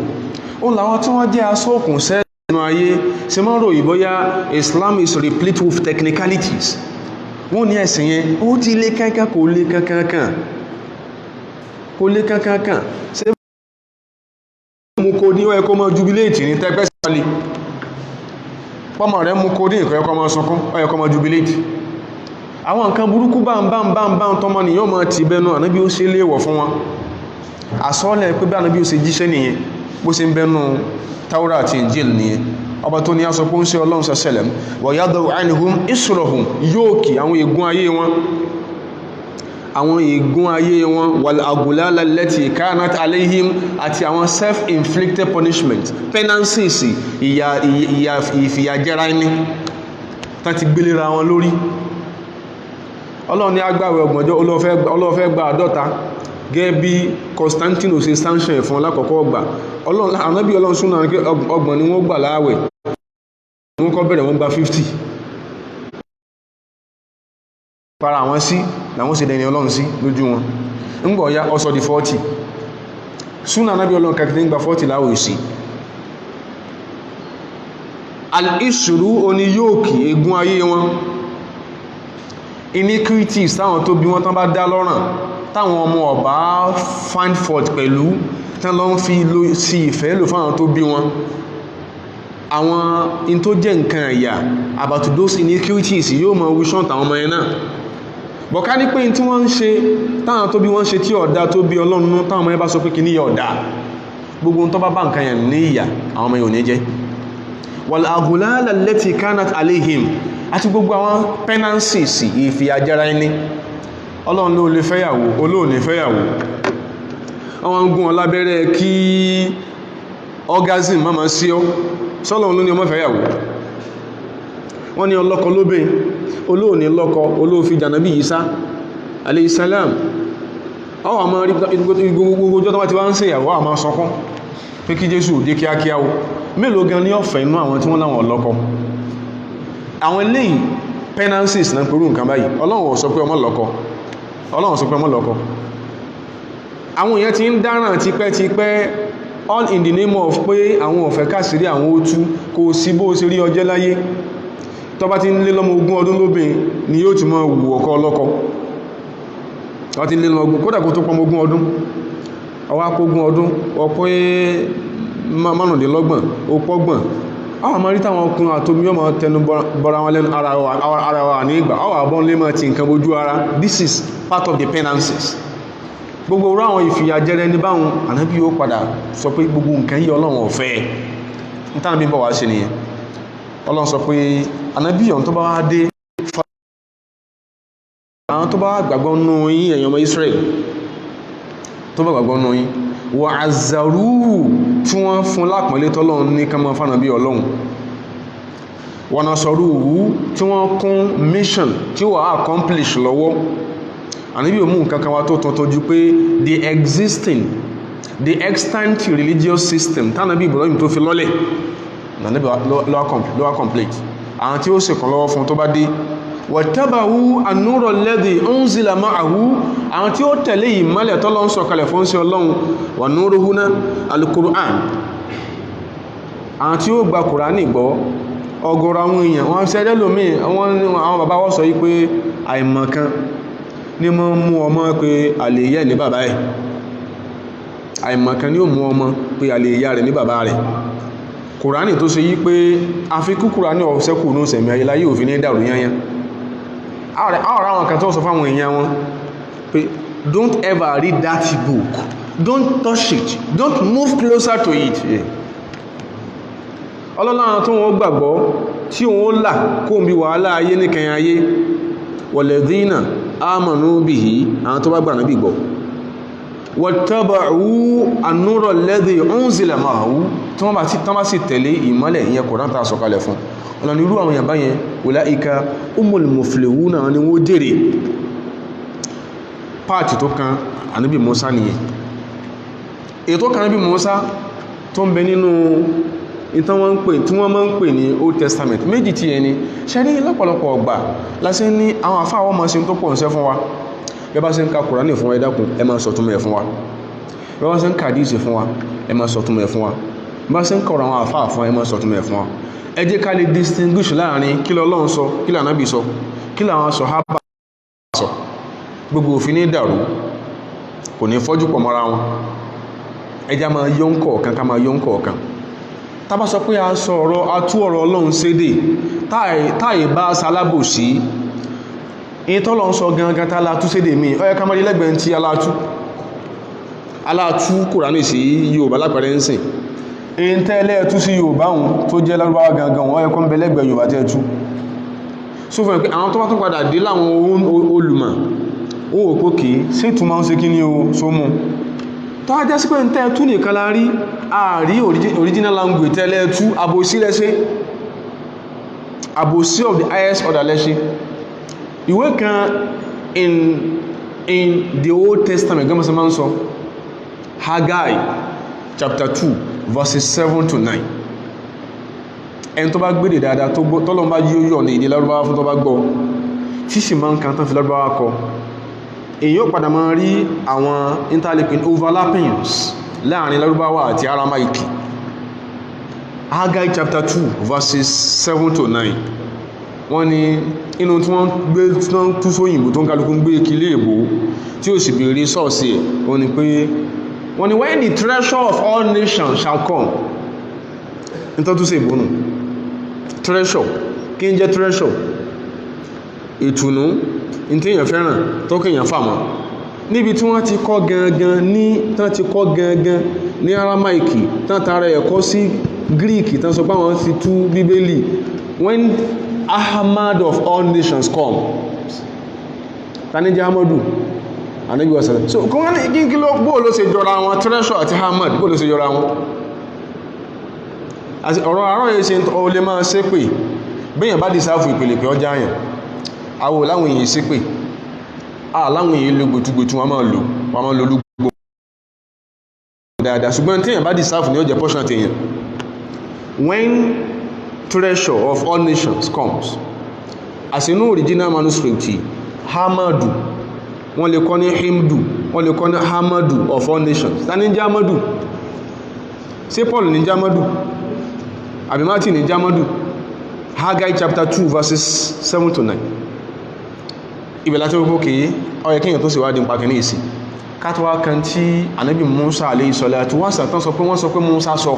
ó làwọn tí wọ́n jẹ́ asọ́kùn sẹ́nu ayé ṣe máa rò ìbọ́yá Islam is replete with technicalities wọ́n ní ẹ̀sìn yẹn ó ti lé kankan kò lé kankan ṣe mú kó ní ẹkọ́ mọ́ jubilate ní tẹ́gbẹ́ sálẹ̀ pọ́mọ̀ rẹ̀ mú kó ní ẹ̀kọ́ mọ́ sunkún ẹkọ́ mọ́ jubilate àwọn nǹkan burúkú bá ń tọ́mọ ni yóò mọ́ ti bẹnu ànábí ó ṣe léèwọ̀ fún wọn àsọ́ọ́lẹ̀ pé bí ànábí ó ṣe jíṣẹ́ nìyẹn bó ṣe ń bẹnu Taura àti Injil nìyẹn ọba tó ní aṣọ pé ó ń ṣe Ọlọ́run sẹ́sẹ̀lẹ̀m wa yadau anhum israhum yóòkì àwọn ègún ayé wọn wal aghlala allati kanat alayhim àti àwọn self-inflicted punishment penances ìfìyàjẹra ẹni tán ti gbélera wọn lórí Ọlọ́run ní agbáwẹ̀ ọgbọ̀njọ́ olóòfẹ́ gba 50 gẹ́gẹ́ bí Constantino ṣe sanction fún alákọ̀ọ́kọ́ ọgbà ànábì Ọlọ́run súnà ní ọgbọ̀n ni wọ́n gbà láàwẹ̀ wọ́n kọ́ bẹ̀rẹ̀ wọ́n gba 50 para àwọn sí làwọn ṣe dẹni Ọlọ́run sí lójú wọn ń gbọ̀ ya ọsọ di 40 súnà ànábì Ọlọ́run kàkìtì ń gba 40 láwẹ̀ sí al-isru oní yóòkì ègún ayé wọn iniquities táwọn tó bí wọ́n tán bá dá lọ́ràn táwọn ọmọ ọba find fault pẹ̀lú tán lọ ń fi sí ìfẹ́ lò fáwọn tó bí wọn àwọn in tó jẹ́ nǹkan ẹ̀yà about those iniquities yóò mọ wíṣọ́n tàwọn ọmọ yẹn náà bọ̀ká ní pé tí wọ́n ń ṣe táwọn tó bí wọ́n ṣe tí ọ̀dá tó bí Ọlọ́run táwọn ọmọ yẹn bá sọ pé kí ní ọ̀dá gbogbo tó bá nǹkan yẹn ní ìyà àwọn ọmọ yẹn ò ní jẹ́ wal aghlala allati kanat alayhim àti gbogbo àwọn penances ìfìyàjẹra ẹni Ọlọ́run ló lè fẹ́yàwó olóòlè fẹ́yàwó àwọn ń gún ọ lábẹ́rẹ́ kí orgasm máa sí ọ sọ́lọ́run ló ní ọmọ fẹ́yàwó wọ́n ní ọlọ́kọ lóbìn olóòní lọ́kọ olóòfi jànàbí Ìsá alayhi salam ọwọ́ àmọ́ rí gbogbo ọjọ́ tó bá ti wá ń ṣe ìyàwó àmọ́ sọkún pé kí Jésù dé kíákíá o mélòó gan ní ọ̀fẹ́ inú àwọn tí wọ́n láwọn ọlọ́kọ àwọn eléyìí penances náà pẹ̀lú nǹkan báyìí Ọlọ́run sọ pé ọmọ lọ́kọ àwọn èèyàn ti ń dáràn tipẹ́tipẹ́ all in the name of pé àwọn ọ̀fẹ́ káṣírí àwọn ó tú kò sí bó ṣe rí ọjẹ́ láyé tó bá ti ń lé lọ́mọ 20 ọdún lóbìn ni yóò ti mọ́ wù ọkọ ọlọ́kọ wọ́n ti lé lọ́mọ ogún kódà kó tó pọmọ 20 ọdún ọwá kó 20 ọdún ọpọ́ márùndínlọ́gbọ̀n opọ́gbọ̀n àwọn àmọ́ rí táwọn ọkùnrin àtomi yóò máa tẹnu bọ́ra wọn lẹ́nu ara wa ní ìgbà ọwà bọ́n lé máa ti nǹkan bójú ara this is part of the penances gbogbo orú àwọn ìfìyàjẹrẹ ní báwọn ànábì yóò padà sọ pé gbogbo nǹkan yí Ọlọ́run ọ̀fẹ́ nítàbí bọ̀ wá ṣe nìyẹn Ọlọ́run sọ pé ànábì ọ̀n tó bá wá dé àwọn tó bá gbàgbọ́ nú yín ẹ̀yin ọmọ Israel tó bá gbàgbọ́ nú yín wà àzàrú tí wọ́n fún lápọ̀lẹ́ tọ́lọ́run ní kama fánàbí Ọlọ́run wọ́n sọ̀rọ̀ tí wọ́n kún mission tí wà accomplish lọ́wọ́ àníbí òmú nǹkankan wá tó tọ́tọ́ ju pé the extant religious system tánàbí Ibrahim tó fi lọ́lẹ̀ nàníbì lọ́wọ́ complete àwọn tí ó sì kàn lọ́wọ́ fún tó bá dé wàtábàwú an-nura alladhi unzila ma'ahu àwọn tí ó tẹ̀lé ìmọ́lẹ̀ tọ́lọ́ ń sọ̀kalẹ̀ fún sí ọlọ́run wà núrù húnná al-Qur'an àwọn tí ó gba Kùránì gbọ́ ọ̀gọ̀rọ̀ àwọn èèyàn wọ́n ṣẹ́jẹ́ lómi àwọn bàbá wọ́n sọ yí pé àìmọ̀kan ní mọ́ mú ọmọ pé àlè ìyá ní bàbá ẹ̀ àìmọ̀kan ní ó mú ọmọ pé àlè ìyá rẹ̀ ní bàbá rẹ̀ Kùránì tó ṣe yí pé àfikún Kùránì ọ̀sẹ́kù ní sẹ̀mí ayéláyé òfin ní dàrú yányán àwọn àwọn kan tó sọ fáwọn èèyàn wọn pé don't ever read that book, don't touch it, don't move closer to it. Ọlọ́lọ́run tó wọ́n gbàgbọ́ tí wọ́n là kó ń bí wàhálà ayé ní kẹyìn ayé walladhina amanu bihi àwọn tó bá gbà náà bí gbọ́ wattaba'u an-nura alladhi unzila ma'ahu tí wọ́n bá sì tẹ̀lé ìmọ́lẹ̀ ìyẹn Kùránì tá sọ̀kalẹ̀ fún ọ̀nà irú àwọn èèyàn báyẹn ulaika humul muflihuna ni wọ́n jèrè páàtì tó kan ànábì Mùsá nìyẹn ètò kan ànábì Mùsá tó ń bẹ nínú tí wọ́n máa ń pè ní Old Testament méjì tí ẹni ṣe ní lọ́pọ̀lọpọ̀ ọgbà lásì ní àwọn àfáà máa ṣe tó pọ̀ ń ṣe fún wa bí bá ṣe ń ka Kùránì fún wa ẹ dákun ẹ máa sọ̀túnmọ̀ ẹ̀ fún wa bí bá ṣe ń ka díìsì fún wa ẹ máa sọ̀túnmọ̀ ẹ̀ fún wa bí bá ṣe ń kọ̀rọ̀ àwọn àfáà fún wa ẹ máa sọ̀túnmọ̀ ẹ̀ fún wa ẹ jẹ́ ká lè distinguish láàrin kí l'Ọlọ́run sọ kí l'Ànábì sọ kí l'àwọn sàhábà sọ gbogbo òfin ní dàrú kò ní fọ́jú pọ̀ mọ́ra wọn ẹjá máa yọ́ ń kọ̀ọ̀kan ká máa yọ́ ń kọ̀ọ̀kan tá bá sọ pé a sọ ọ̀rọ̀ atú ọ̀rọ̀ Ọlọ́run sédè táì bá salábòsí in tọ́lọ̀ ń sọ gangan tá látú sédè mi ó yẹ ká máa rí lẹ́gbẹ̀ẹ́ tí alátú Kùránì sí Yorùbá lápẹẹrẹ ń sìn in tẹ́lẹ̀ tú sí Yorùbá hùn tó jẹ́ Lárúbáwá gangan ó yẹ kó ń bẹ lẹ́gbẹ̀ẹ́ Yorùbá tẹ́ tú so fún pé àwọn tó bá tún padà dé láwọn olùmọ̀ ó wò pé kìí sí ìtumọ̀ ń ṣe kí ní o so mú tó á jẹ́ sí pé ń tẹ́ tú nìkan la rí ààrí original language tẹ́lẹ̀ tú àbòsí lẹ́ṣẹ́ àbòsí of the highest order lẹ́ṣẹ́ ìwé kan in the Old Testament gẹ́mọ̀ sí máa ń sọ Haggai chapter 2 verses 7 to 9 ẹni tó bá gbédè dáadáa tọ́lọ́n bá yíó yọ̀ ní ìdí Lárúbáwá fún tó bá gbọ́ tí sì máa ń kan tán fi Lárúbáwá kọ èyí ó padà máa rí àwọn interloping overlappings láàrin Lárúbáwá àti Aramaic. Haggai chapter 2 verses 7 to 9 wọ́n ní inú tí wọ́n gbé tú sóyìnbó tó ń kálukú ń gbé kílé èbó tí ó sì bèèrè sọ́ọ̀sì ẹ̀ wọ́n ní pé wọ́n ní when the treasure of all nations shall come nítorí tó sì ìbónú treasure kí ń jẹ́ treasure ìtùnú ní tí èèyàn fẹ́ràn tó kí èèyàn fàmọ́ níbi tí wọ́n ti kọ́ gangan ní Aramaic tán tara ẹ̀kọ́ sí Greek tán sọ pé àwọn ti tú Bíbélì when Ahmad of all nations come tani jẹ́ Ahmadu Ànábì wọ́sẹ̀lẹ̀ so kí wọ́n ní kí ló bóò ló ṣe jọra wọn treasure àti Ahmad bóò ló ṣe jọra wọn ọ̀rọ̀ àárọ̀ yìí ṣe o lè máa ṣe pé bíyàn bá dìsáàfù ìpele pé ọjà àyàn àwò láwọn èèyàn ṣe pé láwọn èèyàn ló gbòtúgbòtú wọn máa lò lúgbò dáadáa ṣùgbọ́n tí èèyàn bá dìsáàfù ní ọjọ́ portion àti èèyàn when treasure of all nations comes as inú original manuscript Hamadu wọ́n lè kọ́ ní Himdu wọ́n lè kọ́ ní Hamadu of all nations ta ní jẹ́ Hamadu ṣé Paul ní jẹ́ Hamadu àbí Martin ní jẹ́ Hamadu Haggai chapter 2 verses 7 to 9 ibẹ̀ láti wọ́pọ̀ kìí ọyẹ kíyàn tó sì wá dín pàkì ní ìsìn kátọ́wà kan tí Ànábì Musa alayhi salatu wa salam sọ pé wọ́n sọ pé Musa sọ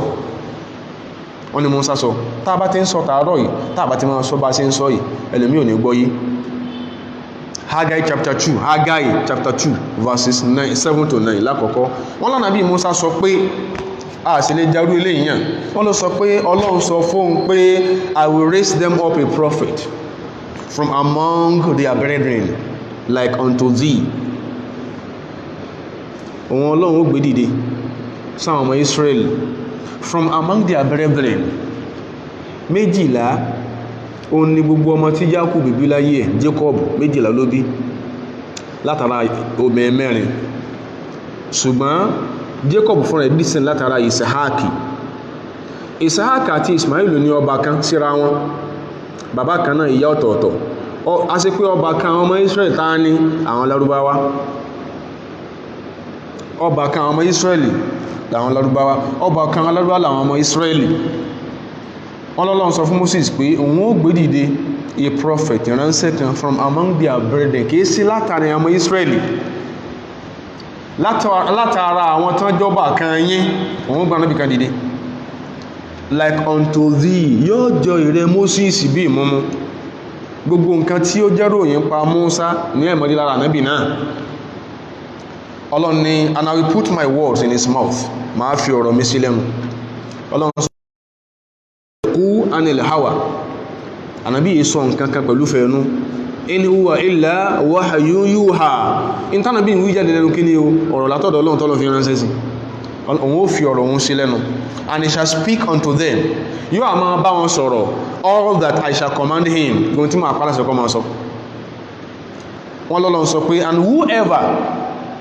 wọ́n ni Musa sọ tá bá ti ń sọ tààrọ̀ yìí tá bá ti máa sọ bá sí ń sọ yìí ẹlòmí ò ní gbọ́ yìí Haggai chapter 2 verses 7 to 9 lákọ̀ọ́kọ́ wọ́n l'Ànábì Musa sọ pé a sì lè jarú ilé ìyàn wọ́n ló sọ pé Ọlọ́run sọ fóun pé I will raise them up a prophet from among their brethren like unto thee òun Ọlọ́run ó gbé dìde sáwọn ọmọ Israel from among their brethren méjìlá ó ní gbogbo ọmọ tí Jákù bíbí láyé ẹ̀ Jacob méjìlá ló bí látara obìnrin mẹ́rin ṣùgbọ́n Jacob fúnra ẹ̀ dísìn látara Isahaki Isahaka àti Ismail ní ọba kan síra wọn, bàbá kan náà ìyá ọ̀tọ̀ọ̀tọ̀. A ṣe pé ọba kan ọmọ Israel tá ní àwọn Lárúbáwá, ọba kan ọmọ Israeli làwọn Lárúbáwá, ọba kan Lárúbáwá làwọn ọmọ Israeli. Wọ́n lọ́lọ́run sọ fún Moses pé òun ó gbé dìde a prophet, ìránṣẹ́ kan from among their brethren, kìí sí látàrí ọmọ Israeli, látara àwọn tán jọba kan yín, òun gba nábì kan dìde. Like unto thee, yóò jọ ìrẹ Moses bí ìmúmú. Gbogbo nǹkan tí ó jẹ́ ròyìn pa Musa ní ẹ̀mọ́dé lára nábì náà. Ọlọ́run ni, and I will put my words in his mouth, máa fi ọ̀rọ̀ mi sí lẹ́nu. Ọlọ́run sọ kú anil hawa, ànábì yìí sọ nǹkan kan pẹ̀lú fẹ́ẹ̀nú. In huwa illa wahyun yuha. In tánàbí ìwú jáde lẹ́nu kí ni o, ọ̀rọ̀ látọ̀dọ̀ Ọlọ́run tọ́lọ́ fi ránṣẹ́ sí. Òun ó fi ọ̀rọ̀ òun sí lẹ́nu. And he shall speak unto them. Yóò a máa bá wọn sọ̀rọ̀, all that I shall command him. Gbogbo tí máa pàdà sọ̀kọ́ máa sọ. Wọ́n lọ́lọ́run sọ pé,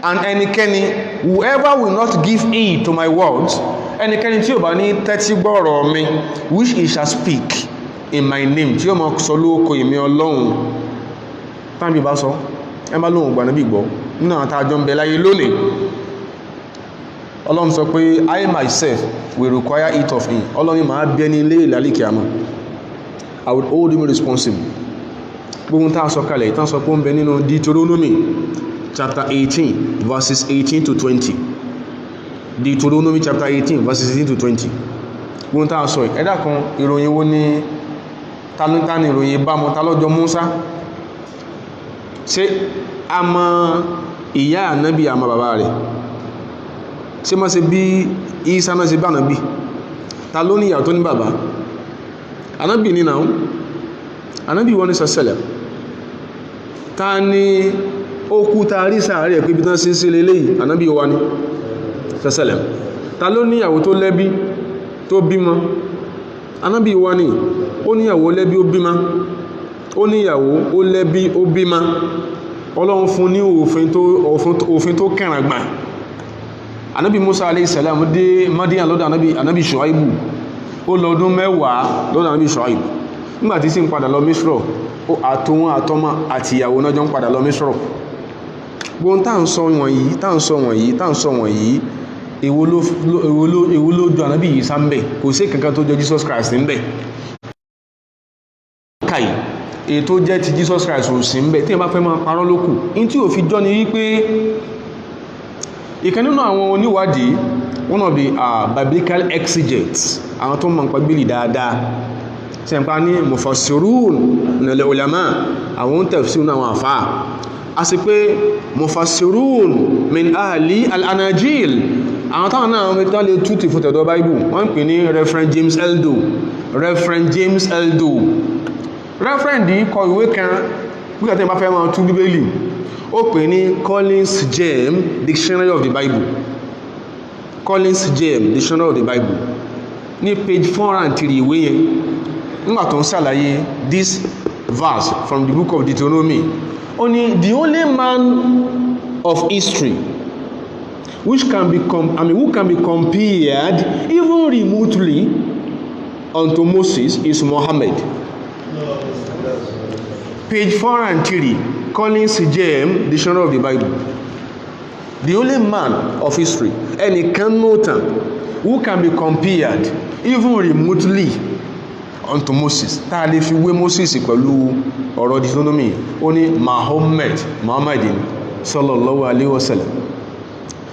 and ẹnikẹ́ni, whoever will not give heed to my words, ẹnikẹ́ni tí ó bá ní tẹ́tí gbọ́rọ̀ mi, which he shall speak in my name, tí ó máa sọ lóko ìmí Ọlọ́run. Tàbí bá sọ, ẹ bá lóhun gbànábì gbọ́, nínú àwọn tàjọ ń bẹ láyé lónìí. Ọlọ́run sọ pé, I myself will require it of him. Ọlọ́run máa bí ẹni ilé ìlàlì kìámà. I would hold him responsible. Gbogbo tá a sọ kalẹ̀, ìtàn sọ pé ó ń bẹ nínú Deuteronomy chapter 18 verses 18 to 20. Deuteronomy chapter 18 verses 18 to 20. Gbogbo tá a sọ ẹ̀dá kan ìròyìn wo ni tánítání ìròyìn bá mọ́ tálọ́jọ Musa. Ṣé a mọ ìyá ànábì àmọ́ bàbá rẹ̀? Ṣé má ṣe bí Isa náà ṣe bá ànábì? Ta ló ní ìyá tó ní bàbá? Ànábì ní náà, ànábì wọ́n ní sọ́sẹ̀lẹ̀. Ta ni ó kú ta rí sàárẹ̀ pé bí tán sí sí lélẹ́yìí? Ànábì wá ní sọ́sẹ̀lẹ̀. Ta ló ní ìyàwó tó lẹ́bí tó bímọ? Ànábì wá ní, ó ní ìyàwó lẹ́bí ó bímọ, ó ní ìyàwó ó lẹ́bí ó bímọ. Ọlọ́run fún ní òfin tó kẹràngbà. Ànábì Musa alayhi salam dé Madian lọ́dọ̀ ànábì Shuaibu, ó lọ ọdún 10 lọ́dọ̀ ànábì Shuaibu. Nígbàtí sí ń padà lọ Misro, àtòun àtọmọ àti ìyàwó náà jọ ń padà lọ Misro. Gbóhun tá ń sọ wọ̀nyí, èwo ló jọ ànábì yìí sáńbẹ̀, kò sí kankan tó jọ Jesus Christ ń bẹ̀. Káì, èyí tó jẹ́ ti Jesus Christ ò sí ń bẹ̀, tí ẹ bá fẹ́ máa parọ́ lókù. In tí ò fi jọ ni wípé ìkan nínú àwọn oníwádìí, one of the biblical exegetes, àwọn tó mọ̀ nípa Bíbélì dáadáa, tí ẹ̀ ń pa ní mufassirun nílẹ̀ ulama, àwọn tafsir ní àwọn àfáà. A sì pé mufassirun min ahli al-anajil, àwọn táwọn náà mẹ́ta lè tútì fún tẹ̀dọ̀ Bible, wọ́n ń pè ní Reverend James Eldo. Reverend yìí kọ ìwé kan bí kàtẹ́ bá fẹ́ máa tú Bíbélì, ó pè ní Collins Gem Dictionary of the Bible. Collins Gem Dictionary of the Bible. Ní page 403 ìwé yẹn, nígbà tó ń ṣàlàyé this verse from the book of Deuteronomy, ó ní the only man of history who can be compared even remotely unto Moses is Muhammad. Page 403, Collins Gem Dictionary of the Bible. The only man of history, any cannot who can be compared even remotely unto Moses. Ta lè fi wé Moses pẹ̀lú ọ̀rọ̀ Deuteronomy, ó ní Muhammad sallallahu alaihi wasallam.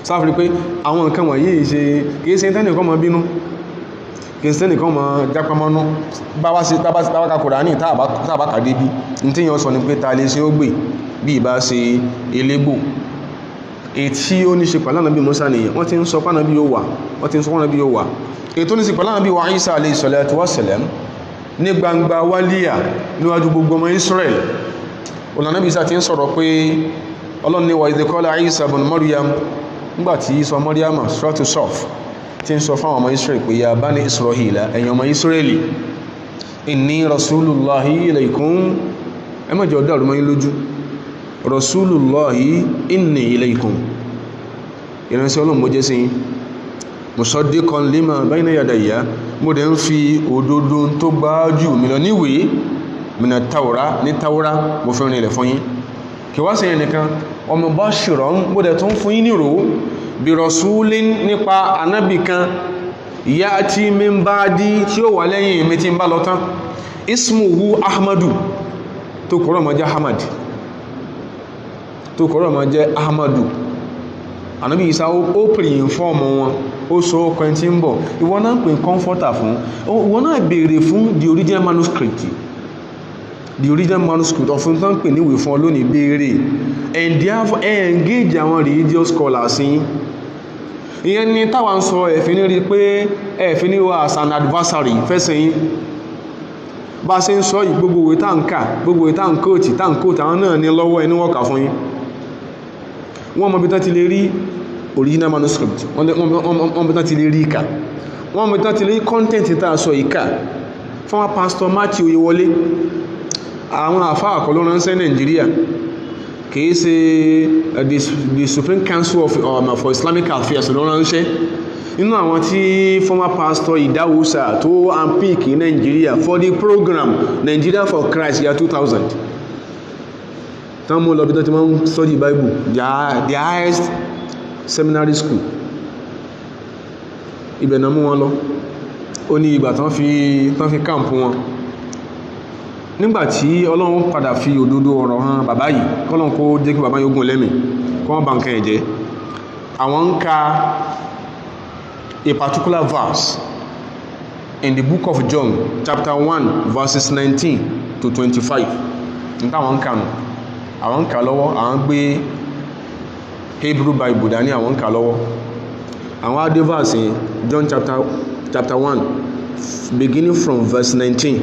Sáfì pé àwọn nǹkan wọ̀nyí ṣe kìí ṣe tẹ́nì kan mọ́ bínú, kìí ṣe tẹ́nì kan mọ́ jápamọ́nú. Báwákà Kùránì tàbá kàdé bí ní tí yàn sọ ní pé ta lè ṣe ó gbè bí ìbá ṣe elégbò. Ètí ó ní ṣe pẹ̀lú Ànábì Mùsá nìyẹn, wọ́n ti ń sọ pánàbí yóò wà, ètò ní ṣe pẹ̀lú Ànábì wa Isa alayhi salatu wassalam ní gbangba wálíà níwájú gbogbo ọmọ Israel. Ànábì Isa ti ń sọ̀rọ̀ pé Ọlọ́run ní wa idh qala Isa ibn Maryam, nígbàtí Isa Maryam suratu Saf ti ń sọ fáwọn ọmọ Israel pé ya bani Israila, ẹ̀yin ọmọ Israeli, inni rasulullahi ilaykum, ẹ má jẹ́ ọdọ́ àrùmọ́ yín lójú, rasulullahi inni ilaykum, ìránṣẹ́ Ọlọ́run mo jẹ́ sí yín, musaddiqan lima bayna yadayya, mo dẹ̀ ń fi òdodo tó gbájú mi lọ níwèé mina taura ní taura mo fi rìn ilẹ̀ fún yín kí wá sí ẹnìkan ọmọ bá ṣìrọ̀ mo dẹ̀ tún fún yín nírò bí rasulin nípa anábì kan ìyá tí mi ń bá dí tí ó wà lẹ́yìn mi tí ń bá lọ tán ismuhu ahmadu tó kọ́rọ̀ mọ́ jẹ́ ahmad tó kọ́rọ̀ mọ́ jẹ́ ahmadu anábì Isa ó pè yín fọ́ọ̀mù wọn ó sọ ọkọ̀ tí ń bọ̀ ìwọ náà pè comforter fún ìwọ náà béèrè fún the original manuscript ọ̀fun tán pè níwèé fún ọlónìí béèrè engage àwọn religious scholars yín ìyẹn ni táwa ń sọ ẹ̀fin ní rí pé ẹ̀fin ní wà as an adversary fẹ́sẹ̀ yín bá ṣe ń sọ yìí gbogbo ìwé tá ń kóòtì àwọn náà ní lọ́wọ́ ẹni wọ́n kà fún yín wọ́n mọ̀ bí tán ti lè rí original manuscript wọ́n bí tán ti lè rí ìkà wọ́n mọ̀ bí tán ti lè rí content tá a sọ ìkà fún pastor Matthew Oyewole àwọn àfáà kọ́ ló ránṣẹ́ Nàìjíríà kìí ṣe the Supreme Council for Islamic Affairs ló ránṣẹ́ nínú àwọn tí former pastor Idawusa tó unpick in Nigeria for the program Nigeria for Christ year 2000 tán mú lọ bí tán ti máa ń study Bible the highest seminary school ibẹ̀ náà mú wọn lọ ó ní ìgbà tán fi camp wọn nígbàtí Ọlọ́run padà fi òdodo ọ̀rọ̀ hàn bàbá yìí kọ́lọ́n kó jẹ́ kí bàbá yóò gùn lẹ́mì kọ́ wọ́n bá nǹkan ẹ̀jẹ́ àwọn ń ka a particular verse in the book of John chapter 1 verses 19 to 25 nígbà àwọn ń kà nù àwọn ń kà lọ́wọ́ àwọn gbé Hebrew Bible dání àwọn ń kà lọ́wọ́ àwọn adé verse in John chapter 1 beginning from verse 19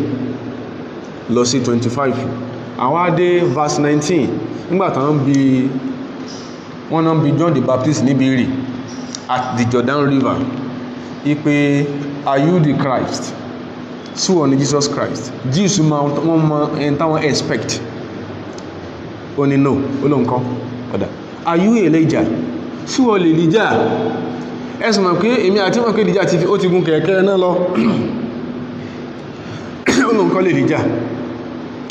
lọ sí 25 àwọn adé verse 19 nígbàtà wọ́n náà bí John the Baptist níbi rí at the Jordan River ipe are you the Christ sí wọ́n ní Jesus Christ Jesus wọ́n mọ ẹni táwọn expect ó ní no ó ló ń kọ́ ọ̀dà are you Elijah sí wọ́n lè Elijah ẹ̀sùn mọ̀ pé èmi àti mọ̀ pé Elijah ó ti gun kẹ̀kẹ́ náà lọ ó ló ń kọ́ lè Elijah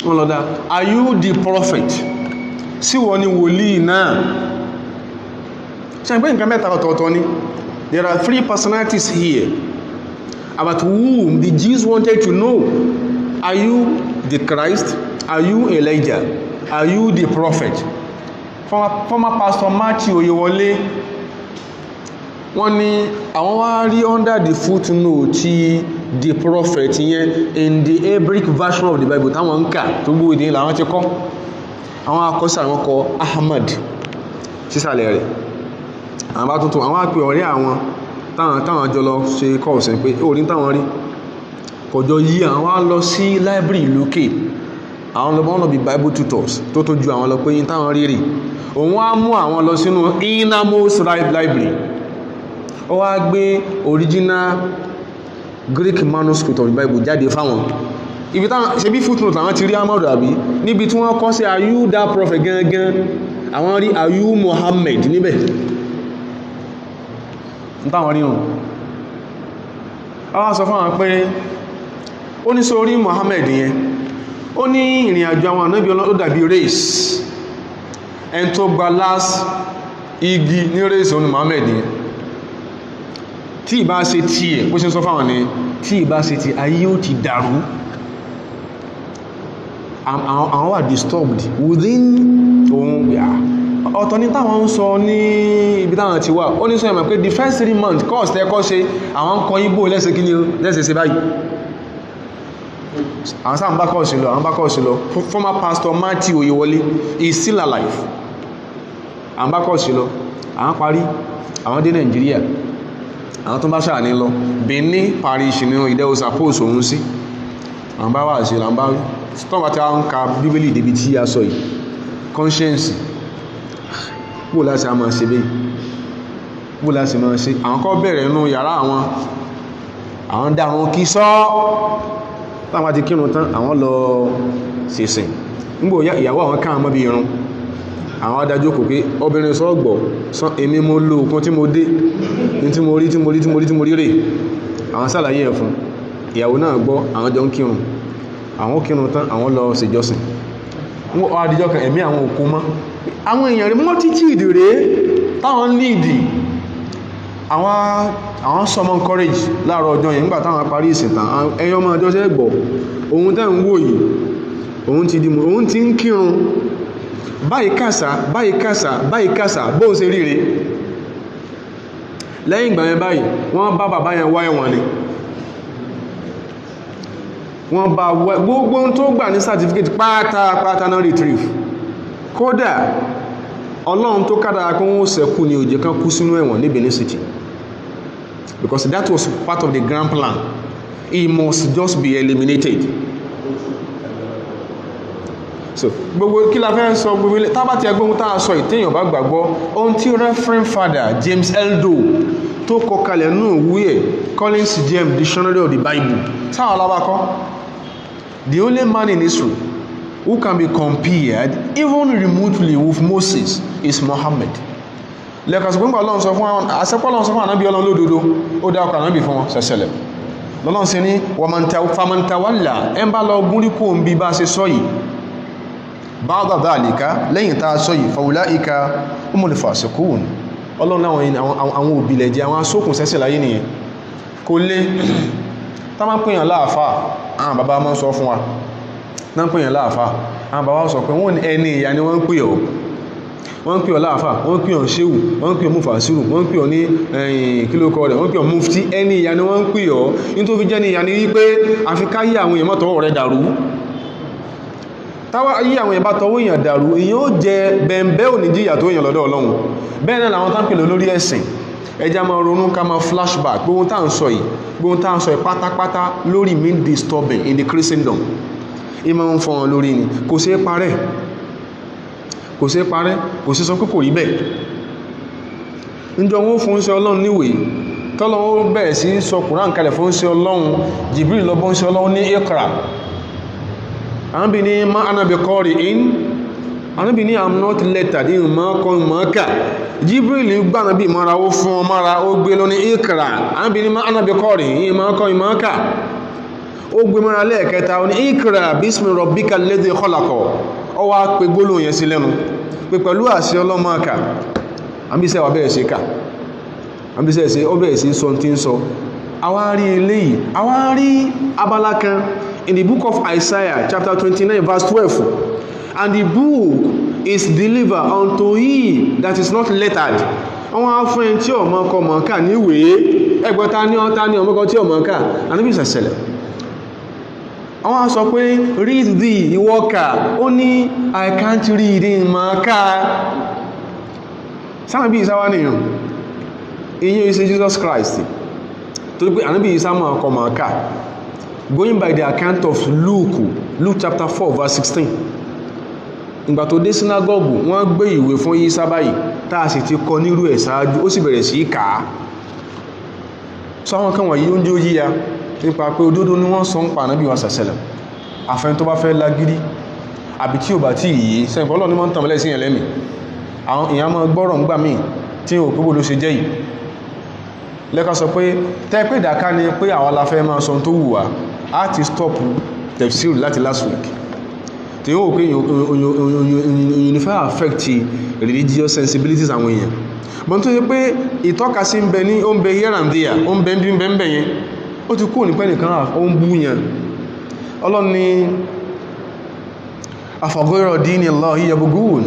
wọ́n lọ́dá are you the prophet sí wọ́n ni wòlíì náà ṣe ń pé nǹkan mẹ́ta ọ̀tọ̀ọ̀tọ̀ ni there are three personalities here about whom the Jews wanted to know are you the Christ are you Elijah are you the prophet former pastor Matthew Oyewole wọ́n ní àwọn wá rí under the footnote tí the prophet yẹn in the Hebrew version of the Bible táwọn ń kà tó gbogbo ìdí làwọn ti kọ́ àwọn akọ́sà wọn kọ Ahmad sísàlẹ̀ rẹ̀ àwọn bá tuntun àwọn àpè ọ̀rẹ́ àwọn táwọn jọ lọ ṣe kọ́ ọ̀sẹ̀ pé orí táwọn rí kọjọ yí àwọn wá lọ sí library lókè àwọn lọ bọ́n lọ bí Bible tutors tó tó ju àwọn lọ pé táwọn rí rí òun wá mú àwọn lọ sínú innermost library ó wá gbé original Greek manuscript of the Bible jáde fáwọn ibi táwọn ṣe bí footnote àwọn ti rí Ahmadu àbí níbi tí wọ́n kọ́ sí are you that prophet gangan àwọn rí are you Muhammad níbẹ̀ táwọn rí hàn àwọn sọ fún àwọn pé ó ní sórí Muhammad yẹn ó ní ìrìn àjò àwọn ànábì Ọlọ́run ó dàbí race ẹn tó gba last igi ní race òun Muhammad yẹn tí ìbá ṣe tí ẹ̀ bó ṣe sọ fáwọn ní tí ìbá ṣe tí ayé ó ti dàrú àwọn wà disturbed within ohun ọ̀tọ̀ ní táwọn ń sọ ní ibi táwọn ti wà ó ní sọ ẹ̀mọ̀ pé the first 3 months course tẹ́kọ́ ṣe àwọn ń kọ Ìgbò lẹ́sẹ̀ kí ni lẹ́sẹ̀ ṣe báyìí àwọn sáà ń bá kọ́ọ̀sì lọ former pastor Matthew Oyewole is still alive àwọn bá kọ́ọ̀sì lọ àwọn parí àwọn dé Nàìjíríà àwọn tó bá ṣáà ní lọ Benin parish ní Ìdẹ́wòsà post òun sí àwọn bá wà sí làmbá tọ́wà tí a ń ka Bíbélì débi tí a sọ yìí conscience bó láti a máa ṣe bẹ́ẹ̀ bó láti máa ṣe àwọn kọ́ bẹ̀rẹ̀ nínú yàrá àwọn dá wọn kí sọ́ táwọn ti kírun tán àwọn lọ ṣèṣìn nígbò ìyàwó àwọn káwọn mọ́bí irun àwọn adájọ́ kò pé obìnrin sọ́gbọ̀ sán èmi mo lo òkun tí mo dé ní tí mo rí rè àwọn sàlàyé ẹ̀ fún ìyàwó náà gbọ́, àwọn jọ ń kírun, àwọn kírun tán àwọn lọ ṣèjọsìn, wọ́n àdíjọ́ kan ẹ̀mí àwọn òkú mọ́, àwọn èèyàn rí multitude rèé táwọn líìdì, àwọn summon courage láàárọ̀ ọjọ́ yẹn nígbà táwọn parí ìsìn tán, ẹyọ ọmọ ọjọ́ sẹ́ gbọ́ òun tẹ́ ń wò yìí, òun ti ń kírun báyìí kàsà báyìí kàsà báyìí kàsà bóun ṣe ríre. Lẹ́yìn ìgbà yẹn báyìí wọ́n bá bàbá yẹn wá ẹ̀wọ̀n ni, wọ́n bá gbogbo tó gbà ní certificate pátápátá náà retrieve. Kódà Ọlọ́run tó kádàrá kí wọ́n ṣẹ́kù ní òjè kan kú sínú ẹ̀wọ̀n ní Benin City, because that was part of the grand plan. He must just be eliminated. So gbogbo kí la fẹ́ sọ gbogbo ilé tábàtì ẹgbóhun tá a sọ ìtẹ́yàn bá gbàgbọ́ ohun tí Reverend Father James Eldo tó kọ kalẹ̀ nù wúyẹ̀ Collins Gem Dictionary of the Bible táwọn alábàkọ́, the only man in history who can be compared even remotely with Moses is Muhammad. Lẹ́kọ̀ọ́ sọ pé Ọlọ́run sọ fún àwọn àṣẹ́pọ̀ Ọlọ́run sọ fún ànábì Ọlọ́run lódodo, ó dá ọkọ̀ ànábì fún wọn ṣẹṣẹlẹ̀ lọ́lọ́run sí ní famantawalla ẹ ń bá lọ gúnrí kó ń bí bá ṣe sọ yìí ba'da dhalika lẹ́yìn tá a sọ yìí faulaika humul fasiqun. Ọlọ́run àwọn òbílẹ̀ jẹ́ àwọn asókùn sẹ́sẹ̀ láyé nìyẹn. Kò lé tá máa pèèyàn láàfà, àwọn bàbá máa sọ fún wa náà pèèyàn láàfà, àwọn bàbá sọ pé wọ́n ní ẹni ìyá ni wọ́n ń pè ọ́, wọ́n ń pè ọ́ láàfà, wọ́n ń pè ọ́ ṣéwù, wọ́n ń pè ọ́ múfàsírù, wọ́n ń pè ọ́ ní kílókọ rẹ̀, wọ́n ń pè ọ́ mufti, ẹni ìyá ni wọ́n ń pè ọ́. ní tó fi jẹ́ ni ìyá ni wípé àfi káyé àwọn èèyàn mọ́tọ̀wọ́ rẹ̀ dàrú, táwa ayé àwọn èèyàn bá tọwọ́ èèyàn dàrú èèyàn ó jẹ bẹ̀m̀bẹ́ ò ní jíyà tó èèyàn lọ́dọ̀ Ọlọ́run. bẹ́ẹ̀ náà làwọn tán pèlè lórí ẹ̀sìn, ẹjá máa ronú ká máa flashback gbóhun tá à ń sọ yìí pátápátá lórí mean disturbing in the Christendom. ìmọ̀ ń fọ́n lórí ni kò sí parẹ́, kò sí sọ pé kò rí bẹ́ẹ̀. níjọ wọn fún iṣẹ́ Ọlọ́run níwèé tọ́lọ́wọ́ bẹ̀rẹ̀ sí sọ Kùránì kalẹ̀ fún iṣẹ́ Ọlọ́run, Jibril lọ bọ́ iṣẹ́ Ọlọ́run ní Iqra, ànábì ní ma ana bi qari'in, ànábì ní I'm not lettered in mọ́ká. Jibril gbà náà bí mara ó fún ọ mara ó gbé lọ ní Iqra, ànábì ní ma ana bi qari'in mọ́ká. ó gbé mara lẹ́ẹ̀kẹta ó ní Iqra bismi rabbika alladhi khalaqa, ó wá pé gbólóhùn yẹn sí lẹ́nu pé pẹ̀lú àṣẹ ọlọ́mọ́ka. àbíṣẹ́ wà bẹ́ẹ̀ ṣe ká, àbíṣẹ́ ṣe ó bẹ́ẹ̀ sí sọ tí ń sọ. àwárí eléyìí, àwárí abala kan in the book of Isaiah chapter 29 verse 12, and the book is delivered unto he that is not lettered. àwọn afẹ́ tí ọmọ ọkọ̀ mọ̀ọ́ká níwèé ẹgbẹ́ta ní ọmọkọ̀ tí ọmọọ́ká Ànábì sẹ̀sẹ̀lẹ̀. àwọn sọ pé read thee ìwọ́ka, ó ní I can't read in mọ̀ọ́ká. sáàbí ìsáwá nìyàn ìyẹn ìṣe Jesus Christ torí pé Ànábì Ìsá mọ̀ ọkọ̀ mọ̀ọ́ká. Going by the account of Luke chapter 4 verse 16, ìgbà tó dé sínágọ́gù wọ́n gbé ìwé fún Ìsá báyìí táà sì ti kọ nírú ẹ̀ sáájú, ó sì bẹ̀rẹ̀ sí kàá. sọ àwọn kan wọ̀nyí ó ń jó yíya nípa pé òdodo ni wọ́n sọ ń pa Ànábì wa sàṣẹlẹ̀. àfẹn tó bá fẹ́ lágídí àbí tí ò bá tí yìí sẹ́yìn Ọlọ́run ní mọ́ ń tàn mọ́lẹ̀ sí yẹn lẹ́mìí, àwọn èèyàn máa gbọ́rọ̀ ń gbà míì tí ò pé bó ló ṣe jẹ́ yìí. lẹ́ka sọ pé tẹ́ pé ìdàká ni pé àwọn aláfẹ́ máa sọ tó wù wá á ti stop tefsir láti last week tí ó pé òyìn fẹ́ affect religious sensibilities àwọn èèyàn. bọ́n tó yẹ pé ìtọ́kasí ń bẹ ní ó ń bẹ here and there, ó ń bẹ bí ń bẹ ń bẹ yẹn, ó ti kúrò ní pẹ́ nìkan ó ń bú yẹn. Ọlọ́run ní afaghayra dini Allahi yabghun,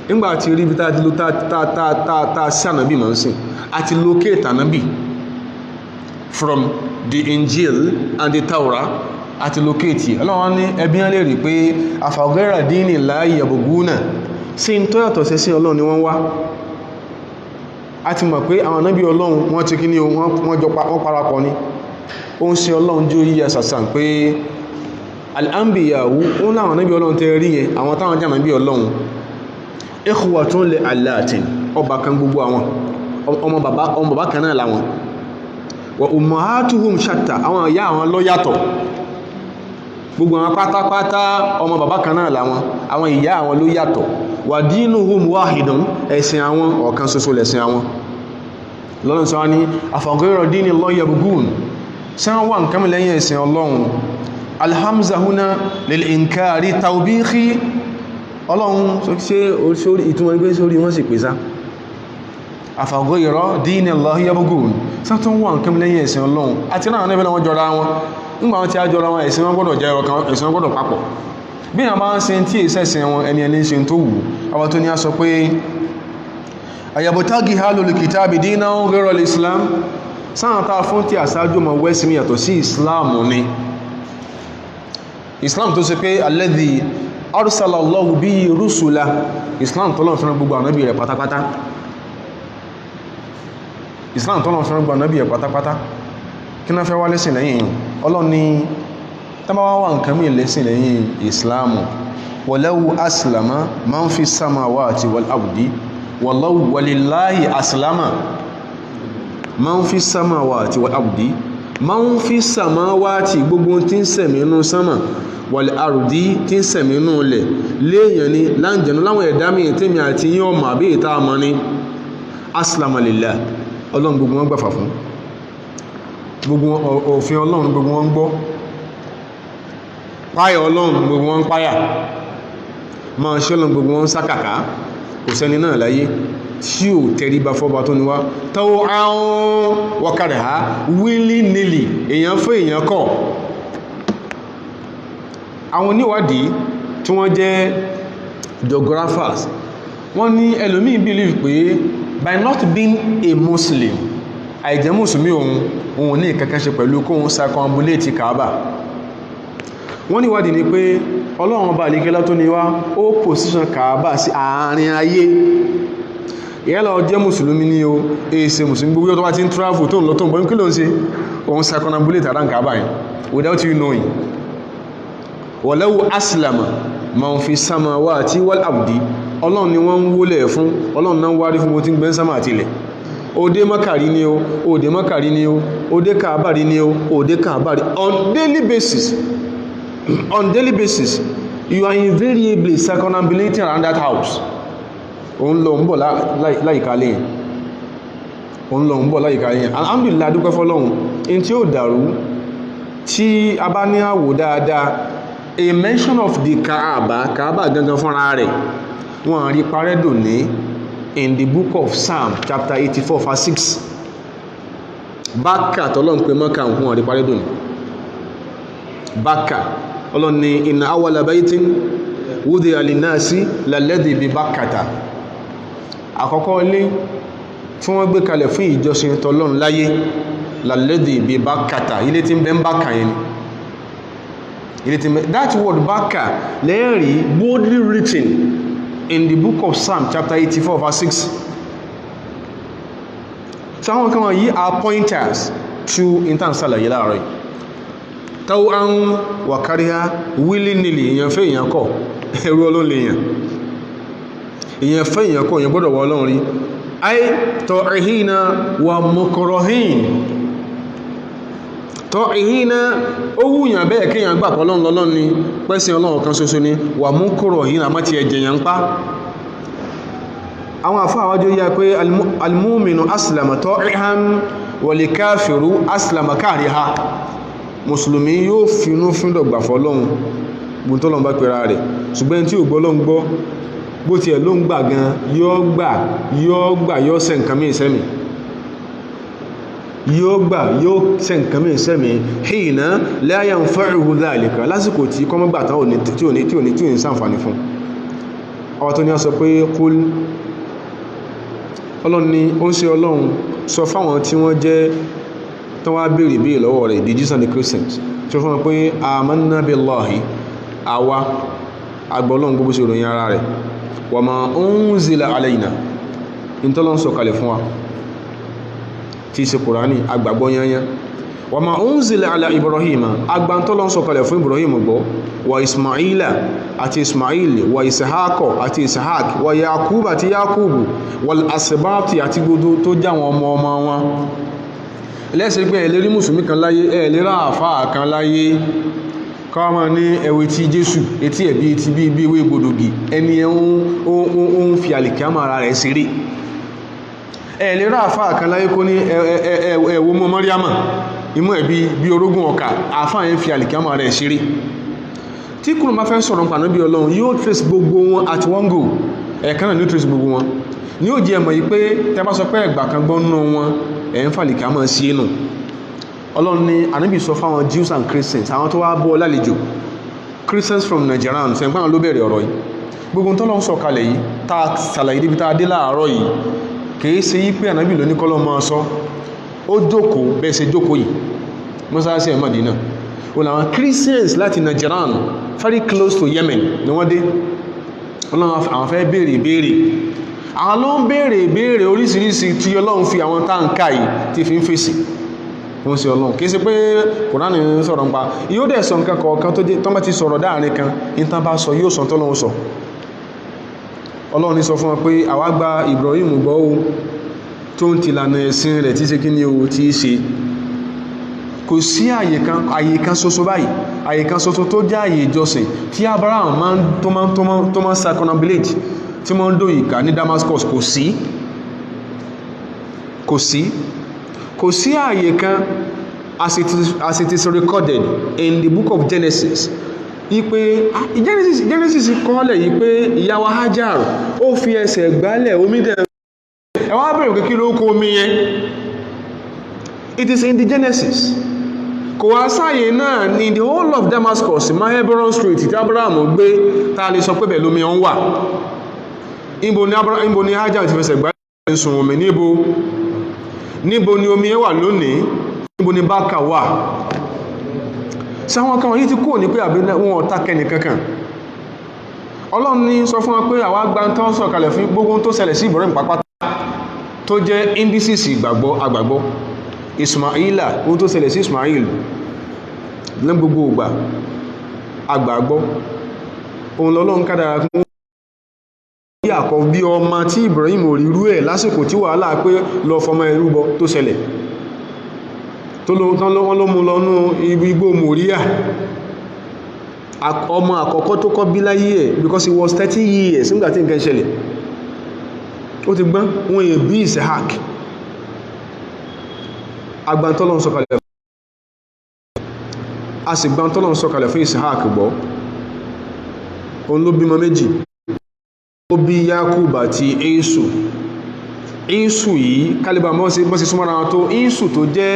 nígbà tí rí bí tá sí ànábì máa ń sìn àti locate ànábì from the Injil and the Torah àti locate. Ọlọ́run ní ẹbí wọn lè rí pé afaghayra dini Allahi yabghun sí ń tó yàtọ̀ sí Ọlọ́run ni wọ́n wá. a ti mọ̀ pé àwọn ànábì Ọlọ́run wọ́n ti kí ní wọ́n parapọ̀ ni. ó ń ṣe Ọlọ́run jó yíya sàsàn pé al-anbiya'u ó láwọn ànábì Ọlọ́run tẹ́ rí yẹn, àwọn táwọn jẹ́ ànábì Ọlọ́run ikhwatun li allatin, ọba kan gbogbo àwọn ọmọ bàbá kan náà láwọn. wa ummahatuhum shatta, àwọn ìyá àwọn ló yàtọ̀, gbogbo àwọn pátápátá ọmọ bàbá kan náà láwọn, àwọn ìyá àwọn ló yàtọ̀. wa dinuhum wahidun, ẹ̀sìn àwọn ọ̀kan ṣoṣo lẹ̀sìn àwọn. lọ́nà sọ ní afaghayra dini Allahi yabghun, ṣé wọ́n wà nǹkan lẹ́yìn ẹ̀sìn Ọlọ́run alhamza huna lil inkari tawbihi Ọlọ́run ṣe ìtumọ̀ ẹgbẹ́ sórí wọ́n sì pèsá afaghayra dinillahi yabghun sátún wà nǹkan lẹ́yìn ẹ̀sìn Ọlọ́run àti náà níbẹ̀ wọn jọra wọn nígbà wọn tí a jọra wọn ẹ̀sìn wọn gbọ́dọ̀ jẹ́ ọ̀kan ẹ̀sìn wọn gbọ́dọ̀ papọ̀ bí i máa ń ṣe tí ìṣẹ́sìn wọn ẹni ṣe tó wù àwọn tó ní a sọ pé ayabutagi halul kitabi dinan ghayra al-islam sáàtà fún tí àṣájú ma wẹ́sí mi yàtọ̀ sí islam ni islam tó ṣe pé alladhi arsala Allahu bihi rusula islam tọ́lọ̀ fẹ́ràn gbogbo ànábì rẹ̀ pátápátá islam tọ́lọ̀ fẹ́ràn gbogbo ànábì rẹ̀ pátápátá kí náà fẹ́ wá lẹ́sìn lẹ́yìn ọlọ́ni tàbá wà nǹkan mí lẹ́sìn lẹ́yìn islamu walau aslama man fi samawati wal ardi walau walillahi aslama man fi samawati wal ardi man fi samawati gbogbo tí ń sẹ̀mí inú sama wal ardi tí ń sẹ̀mí inú lẹ̀ léèyàn ni láǹjẹ̀nú láwọn ẹ̀dá mi tèmi àti yín ọmọ àbí ìta àmọ́ ni aslama lillah ọlọ́run gbogbo wọn gbàfà fún gbogbo òfin ọlọ́run gbogbo wọn gbọ́ páyà ọlọ́run gbogbo wọn páyà máa ṣe ọlọ́run gbogbo wọn sákàká kò sẹ́ni náà láyé tí ò tẹríba fọ́ba tó níwá tọ́wọ́ àwọn wọ́kàrẹ̀ ha wílí nílì èèyàn fún èèyàn kọ̀ àwọn oníwádìí tí wọ́n jẹ́ geographers wọ́n ní ẹlòmíì believe pé by not being a Muslim àìjẹ́ mùsùlùmí òun ní ìkankan ṣe pẹ̀lú kóhun circumambulate Kaaba wọ́n ní ìwádìí ni pé ọlọ́run ọba àlíkẹ́lá tó ní wá ó position Kaaba sí àárín ayé ìyẹ́lọ jẹ́ mùsùlùmí ní o èsè mùsùlùmí gbogbo tó bá ti ń travel tó ń lọ tó ń bọ́ kí ló ń ṣe òun circumambulate around Kaaba yìí without you knowing walau aslama man fi samawati wal ardi ọlọ́run ni wọ́n ń wólẹ̀ fún ọlọ́run náà wárí fún mo ti ń gbẹ́ sámà àtilẹ̀ òde Mákàrí ni o òde Mákàrí ni o òde Kàábàrí ni o òde Kàábàrí on daily basis you are invariably circumambulating around that house òun lọ ń bọ̀ láìka lẹ́yìn òun lọ ń bọ̀ láìka lẹ́yìn alhamdulillah dúpẹ́ fọ́lọ́run in tí ó dàrú tí a bá ní àwò dáadáa a mention of the Kaaba gangan fúnra rẹ̀ wọ́n rí parẹ́dò ní in the book of Psalm chapter 84 verse 6 Bákà tọ́lọ́n pé Mákà wọ́n rí parẹ́dò ní Bákà ọlọ́n ni inna awwala baytin wudi'a linnasi lalladhi bi Bakkata àkọ́kọ́ ilé tí wọ́n gbé kalẹ̀ fún ìjọsìn tọ́lọ́n láyé lalladhi bi Bakkata ilé tí ń bẹ ń Bákà yẹn ni that word Bákà lẹ́ẹ̀rí boldly written in the book of Psalm chapter 84 verse 6 so àwọn kan wọ̀nyí are pointers to intan salaye láàárọ̀ yìí tàwọn àwọn wàkáríhá willy-nilly èyàn fẹ́ èyàn kọ̀ ẹrú Ọlọ́run lè èyàn fẹ́ èyàn kọ̀ èyàn gbọ́dọ̀ wọ Ọlọ́run rí ay ta'ihina wa mukrahin ta'ihina ó wùyàn bẹ́ẹ̀ kéèyàn gbà pé Ọlọ́run lọ́lọ́run ni pẹ́sìn Ọlọ́run kan ṣoṣo ni wa mukrahin àmọ́ ti ẹ̀jẹ̀ yàn ń pa àwọn àfáà wájú yá pé almúminu aslama ta'ihan wal kafiru aslama kariha mùsùlùmí yóò finú fíndọ̀ gbà fọ́lọ́run gbùntọ́lọ́n bá pẹ̀rà rẹ̀ ṣùgbọ́n tí ò gbọ́ lọ́n gbọ́ bó ti ẹ̀ ló ń gbà gan yóò ṣe nǹkan mí ìsẹ́mì yóò ṣe nǹkan mí ìsẹ́mì hìnà la yanfa'uhu dhalika lásìkò tí kọ́mọ́gbà tán tí ò ní ṣàǹfààní fún ọwọ́ tó ní a sọ pé kúl ọlọ́run ni ó ń ṣe ọlọ́run sọ fáwọn tí wọ́n jẹ́ tó wá béèrè bí lọ́wọ́ rẹ̀ the Jews and the Christians tí ó fún wọn pé amanna billahi àwa agbọ́lọ́n gbogbo ṣe ròyìn ara rẹ̀ wa ma unzila alayna ìntọ́lọ́n sọ kalẹ̀ fún wa tí ṣe Kùránì agbàgbọ́ yányán wa ma unzila ala Ibrahima agbàntọ́lọ́n sọ kalẹ̀ fún Ibrahim gbọ́ wa Ismaila àti Ismail wa Ishaqo àti Ishaq wa Yakub àti Yakubu wal asbati àti gbogbo tó jáwọn ọmọ wọn lẹ́sẹ̀ pé ẹ̀lérí mùsùlùmí kan láyé ẹ̀lérà àfáà kan láyé káwọn ní ẹwẹ́ tí Jésù etí ẹ̀bí etí bí ewé gbòdògì ẹni ẹ̀hún fi àlìkíámà ara rẹ̀ ṣeré ẹ̀lérà àfáà kan láyé kó ní ẹ̀wọ́ mọ́ Màríàmà imú ẹ̀ bí orógún ọkà àfáà yẹn fi àlìkíyàmọ̀ rẹ̀ ṣeré tí kùnú bá fẹ́ sọ̀rọ̀ nípa Ànábì Ọlọ́run yóò trace gbogbo wọn at one go ẹ̀ẹ̀kan náà ní ó trace gbogbo wọn ní ó jẹ́ ẹ̀mọ̀ yìí pé tẹ́ bá sọ pé ẹgbà kan gbọ́n nínú wọn ẹ̀ ń fàlìkíyàmọ̀ sí inú Ọlọ́run ní Ànábì sọ fáwọn Jews and Christians àwọn tó wá bọ́ lálejò Christians from Nigeria sẹ́yìn pàwọn ló bẹ̀rẹ̀ ọ̀rọ̀ yìí gbogbo tó lọ ń sọ kalẹ̀ yìí tá a ṣàlàyé débi tá a dé láàárọ̀ yìí kìí ṣe yí pé Ànábì ló ní kọ́lọ́ máa sọ ó jókòó bẹ́ẹ̀ ṣe jókòó yìí mọ́sálásí ẹ̀ Mádínà wọn làwọn Christians láti Nigeria very close to Yemen ni wọ́n dé Ọlọ́run àwọn fẹ́ béèrè ìbéèrè àwọn ló ń béèrè ìbéèrè oríṣiríṣi tí Ọlọ́run fi àwọn táǹkà yìí ti fi ń fèsì wọ́n sí Ọlọ́run kìí ṣe pé Kùránì sọ̀rọ̀ nípa yóò dẹ̀ sọ nǹkan kọ̀ọ̀kan tó bá ti sọ̀rọ̀ dáàrin kan ìtàn bá sọ yóò sọ tọ́lọ́run sọ Ọlọ́run ní sọ fún wọn pé àwa gba Ibrahim gbọ́ o tó ń tìlànà ẹ̀sìn rẹ̀ tí ṣe kí ni o tí ṣe kò sí àyè kan ṣoṣo báyìí àyè kan ṣoṣo tó jẹ́ àyè ìjọsìn tí Abraham tó máa ń circumambulate tí máa ń dó ìkà ní Damascus kò sí àyè kan as it is recorded in the book of Genesis ipe Genesis kọ́lẹ̀ yìí pé ìyàwó Hajar ó fi ẹsẹ̀ gbálẹ̀ omi dẹ̀ ẹwà bẹ̀rẹ̀ kékeré ló kó omi yẹn it is in the Genesis kò wá sáyé náà ní the whole of Damascus Hebron Street tí Abraham gbé ta lè sọ pé bẹ̀ lómi ọ̀n wà níbo ni Hajar ti fẹsẹ̀ gbálẹ̀ sùn omi níbo ni omi wà lónìí níbo ni Bákà wà sáwọn kan wọ̀nyí ti kúrò ní pé àbí wọn ọ̀tá kẹni kankan Ọlọ́run ní sọ fún wọn pé àwa gba tán sọ kalẹ̀ fún gbogbo tó ṣẹlẹ̀ sí Ibrahim pàpátá tó jẹ́ indices àgbàgbọ́ Ismaila ohun tó ṣẹlẹ̀ sí Ismail ní gbogbo ìgbà àgbàgbọ́ ohun lọ́lọ́run kádàrá fún àkọ́ bí ọmọ tí Ibrahim ò rí rú ẹ̀ lásìkò tí wàhálà pé lọ fọmọ ẹrúbọ tó ṣẹlẹ̀ wọ́n ló mú lọ́nú igbó Mòríà ọmọ àkọ́kọ́ tó kọ́ bí láyé ẹ̀ because he was 30 years nígbàtí nǹkan ṣẹlẹ̀ ó ti gbọ́n wọ́n yẹ bí Isahak agbántọ́lọ́n sọ̀kalẹ̀ a sì gbántọ́lọ́n sọ̀kalẹ̀ fún Isahak gbọ́ òun ló bímọ méjì ó bí Yakub àti Éṣù yìí kálíbà mọ́ sí súnmọ́ra wọn tó Éṣù tó jẹ́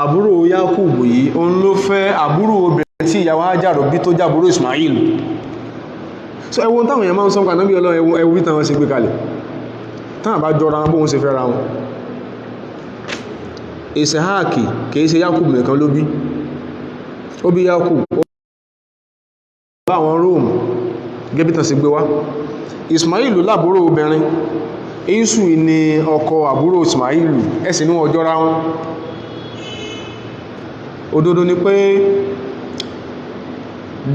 àbúrò Yakub yìí òun ló fẹ́ àbúrò obìnrin tí ìyàwó Hajar bí tó jábúrò Ismail so ẹwọ́n táwọn èèyàn máa ń sọ pàdánù bí Ọlọ́run ẹwú ìtàn wọn ṣe gbé kalẹ̀ táwọn bá jọra wọn bóhun ṣe fẹ́ ra wọn Isahaki kìí ṣe Yakub nìkan ló bí ó bí Yakub ó bá àwọn Rome gẹ́bítàn sí gbé wá Ismail lábúrò obìnrin Éṣù ni ọkọ àbúrò Ismail ẹ̀sìn ní wọ́n jọra wọn òdodo ni pé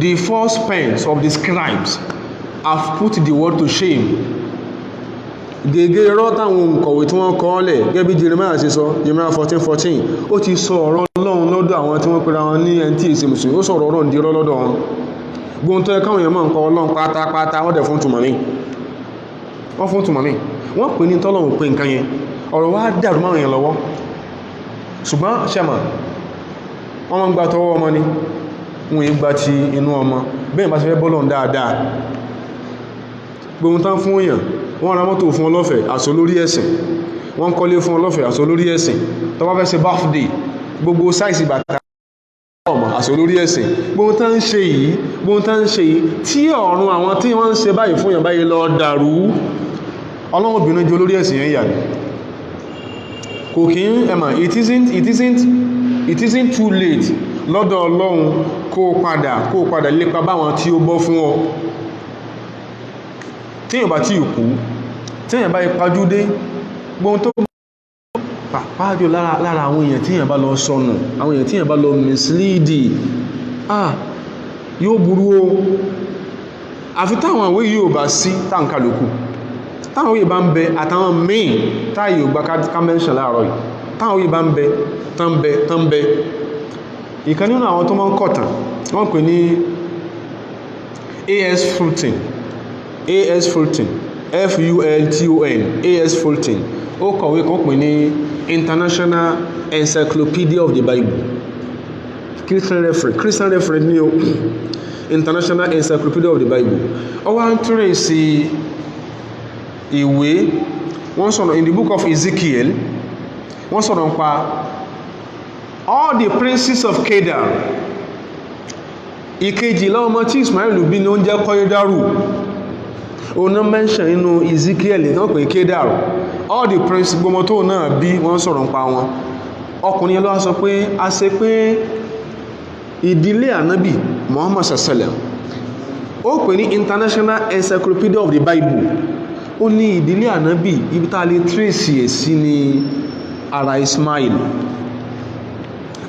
the false pens of the scribes have put the world to shame gègé irọ́ táwọn òǹkọ̀wé tí wọ́n kọ́ lẹ̀ gẹ́gẹ́ bí Jeremiah ṣe sọ Jeremiah 14:14 ó ti sọ ọ̀rọ̀ Ọlọ́run lọ́dọ̀ àwọn tí wọ́n pera wọn ní ẹni tí èsì mùsùlùmí ó sọ̀rọ̀ Ọlọ́run di irọ́ lọ́dọ̀ wọn gbóhun tó yẹ káwọn èèyàn máa ń kọ Ọlọ́run pátápátá wọ́n dẹ̀ fún tùmọ̀mí wọ́n pè ní tọ́lọ́run pé nǹkan yẹn ọ̀rọ̀ wá dàrú máa yẹn lọ́wọ́ ṣùgbọ́n ṣẹ́mà wọ́n máa ń gba tọwọ́ ọmọ ni wọ́n yí gba ti inú ọmọ bẹ́ẹ̀ bá ṣe fẹ́ bọ́lọ̀ dáadáa gbóhun tán fún èèyàn wọ́n ra mọ́tò fún ọlọ́fẹ̀ àṣọ lórí ẹ̀sìn wọ́n kọ́lé fún ọlọ́fẹ̀ àṣọ lórí ẹ̀sìn tó bá fẹ́ ṣe birthday gbogbo sáìsì bàtà ọmọ àṣọ lórí ẹ̀sìn gbóhun tán ń ṣe yìí tí ọ̀run àwọn tí wọ́n ń ṣe báyìí fún èèyàn báyìí lọ dàrú Ọlọ́run obìnrin jẹ́ olórí ẹ̀sìn yẹn yà ní kò kí ń ẹ̀mà it isn't too late lọ́dọ̀ Ọlọ́run kó padà lépa báwọn tí ó bọ́ fún ọ tíyàn bá tí ìkú tíyàn bá ipajúdé gbóhun tó pàájò lára àwọn èèyàn tíyàn bá lọ sọnù àwọn èèyàn tíyàn bá lọ misleadi yóò burú o àfi táwọn àwé yóò bá sí táǹkàlùkù táwọn òye bá ń bẹ àtàwọn míì táyì ògbà kámẹ́ṣàn láàárọ̀ yìí táwọn òye bá ń bẹ tán bẹ ìkan nínú àwọn tó máa ń kọ̀tàn wọ́n pè ní A.S. Fulton F-U-L-T-O-N A.S. Fulton ó kọ̀wé kan pè ní International Encyclopedia of the Bible. Christian reference ni o. International Encyclopedia of the Bible. Ó wá ń túrẹ̀ sí ìwé wọ́n sọ̀rọ̀ in the book of Ezekiel wọ́n sọ̀rọ̀ nípa all the princes of Kedar. Ìkejìlá ọmọ tí Ismail bí ní oúnjẹ Kọ́ídárù ọ̀nà mention inú Ezekiel náà pé Kedar. All the princes gbọmọ tó náà bí wọ́n sọ̀rọ̀ nípa wọn. Ọkùnrin ló wá sọ pé a ṣe pé ìdílé ànábì Muhammad sallam ó pè ní International Encyclopedia of the Bible. Ó ní ìdílé ànábì ibi tá lè trace ẹ̀ sí ní ara Ismail.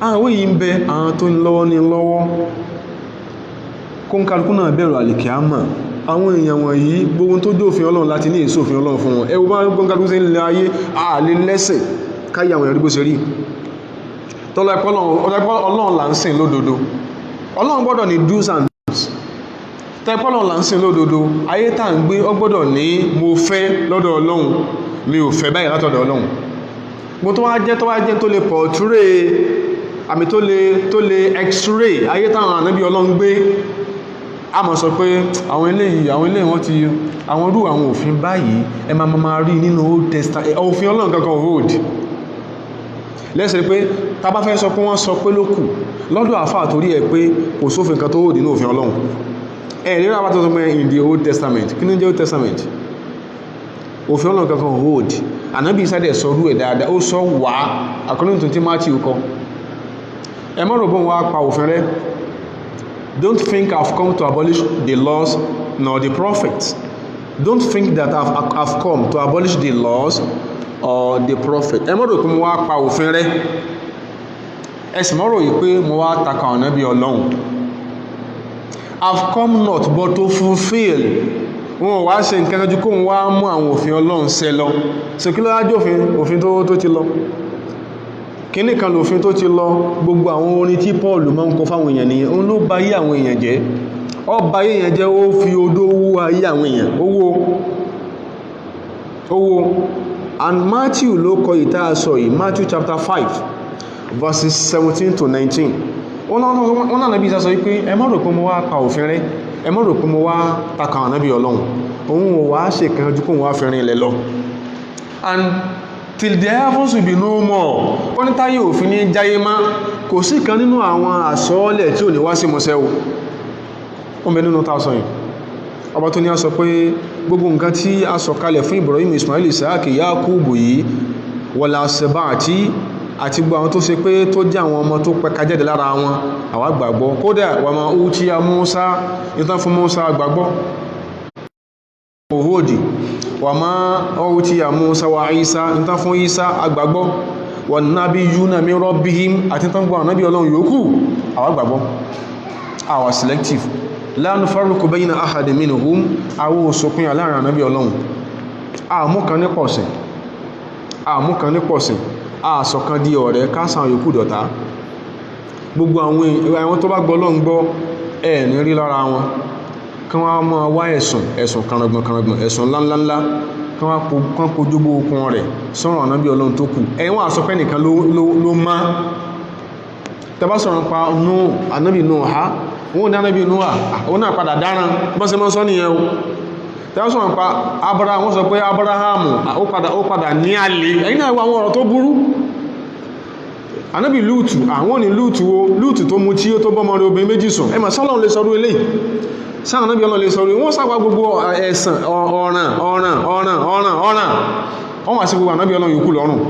Àwọn yìí ń bẹ àwọn tó ń lọ́wọ́ ní lọ́wọ́ kó ń kálukú náà bẹ̀rù àlìkíámà. Àwọn èèyàn wọ̀nyí gbogbo tó jẹ́ òfin Ọlọ́run láti ní èso òfin Ọlọ́run fún wọn. Ẹwọ bá gbọ́n kálukú sí ilẹ̀ ayé ààlè lẹ́sìn káyà àwọn ẹ̀rí bó ṣe rí. Tọ́lá ẹ̀pọ̀ Ọlọ́run là ń sìn lódodo. Ọlọ́run gbọ́dọ̀ ní do's and don'ts. Tẹ́pọ̀ Ọlọ́run là ń sìn lódodo. Ayé tá ń gbé ó gbọ́dọ̀ ní mo fẹ́ lọ́dọ̀ Ọlọ́run mi ò fẹ́ báyìí látọ̀dọ̀ Ọlọ́run. Mo tó wá jẹ́ tó lè portray àmì tó lè x-ray ayé táwọn ànábì Ọlọ́run gbé. A mọ̀ sọ pé àwọn eléyìí wọ́n ti àwọn irú àwọn òfin báyìí ẹ máa rí nínú Old Testament òfin Ọlọ́run kankan hold. Lẹ́sẹ̀ pé tá bá fẹ́ sọ pé wọ́n sọ pé ló kù lọ́dọ̀ àfáà torí ẹ pé kò sófin kan tó hold nínú òfin Ọlọ́run. Nínú àbá tó sọ pé in the Old Testament kí ní jẹ́ Old Testament òfin Ọlọ́run kankan hold. Ànábì Ìsá sọrú ẹ̀ dáadáa ó sọ wà according to Timothy kọ. Ẹ mọ́ rògbọ́n wá pa òfin rẹ̀. Don't think I've come to abolish the laws nor the prophets. Don't think that I've come to abolish the laws or the prophet. Ẹ mọ́ rò pé mo wá pa òfin rẹ̀. Ẹ sì mọ́ rò yìí pé mo wá taka ọ̀nà bí Ọlọ́run. I've come not but to fulfill. Wọ́n wá ṣe nǹkan kan jù kó wá mú àwọn òfin Ọlọ́run ṣẹ lọ. So kí ló wá jẹ́ òfin tó ti lọ? Kíní kan lòfin tó ti lọ gbogbo àwọn orin tí Paul máa ń kọ fáwọn èèyàn nìyẹn. Òun ló bà ayé àwọn èèyàn jẹ́. Ó bà ayé èèyàn jẹ́ ó fi odó wó ayé àwọn èèyàn. Owó. And Matthew ló kọ ìta sọ yìí Matthew chapter 5 verses 17 to 19. Wọ́n náà nàbí ìsásọ wípé ẹ má rò pé mo wá pa òfin rẹ̀, ẹ má rò pé mo wá taka àwọn ànábì Ọlọ́run. Òun ò wá ṣe kan jù kó wá fẹ́rin ilẹ̀ lọ. And till the heavens will be no more. Ó ní táyé òfin ní jáyé má kò sí kan nínú àwọn àsọọ́lẹ̀ tí ò ní wá sí mọ́sẹ́ o. Ó bẹ nínú tásọ yìí. Ọba tó ní a sọ pé gbogbo nǹkan tí a sọ kalẹ̀ fún Ibrahim, Ismail, Isaac, Yakubu yìí wọ̀lá sẹ̀bá àti gbogbo àwọn tó ṣe pé tó jẹ́ àwọn ọmọ tó pẹ̀ka jáde lára wọn àwa gbàgbọ́. Kódà wà máa ó tí a Mùsá ìtàn fún Mùsá gbàgbọ́. Òhòdì wà máa ó tí a Mùsá wà Ìsá ìtàn fún Ìsá agbàgbọ́. Wà nábí yúnà min rabbihim àti tán gbọ́ ànábì Ọlọ́run yòókù àwa gbàgbọ́. Àwa selective. La nufarriqu bayna ahadin minhum àwọn òsòpin aláàrin ànábì Ọlọ́run. Àmúkan ní pọ̀sìn àsọ̀kan di ọ̀rẹ́ kásàn yòókù dọ̀tá. Gbogbo àwọn tó bá gbọ́ Ọlọ́run gbọ́ ẹ̀ ní rí lára wọn kí wọ́n máa wá ẹ̀sùn kànràngbọ̀n ẹ̀sùn ńláńlá kí wọ́n kojúbó okun rẹ̀ sọ́rọ̀ ànábì Ọlọ́run tó kù. Ẹ̀wọ̀n àsọpẹ́ nìkan ló má tẹbá sọ̀rọ̀ pa ànábì Nóà wọ́n ní ànábì Nóà ó náà padà dáràn bọ́sẹ̀ mọ́ sọ nìyẹn o. Tẹbá sọ̀rọ̀ pa Abraham wọ́n sọ pé Abraham ó padà ní àlè. Ẹ̀yin náà wọ àwọn ọ̀rọ̀ tó burú. Ànábì Lúùtù àwọn ní Lúùtù tó mú tí ó tó bọ́mọ rẹ̀ obìnrin méjì sùn. Ẹmà sọ́lọ́run lè sọrú eléyìí sáà ànábì Ọlọ́run lè sọrú wọ́n sáwà gbogbo ẹ̀sàn ọ̀ràn wọ́n wà sí gbogbo ànábì Ọlọ́run yòókù lọ́rùn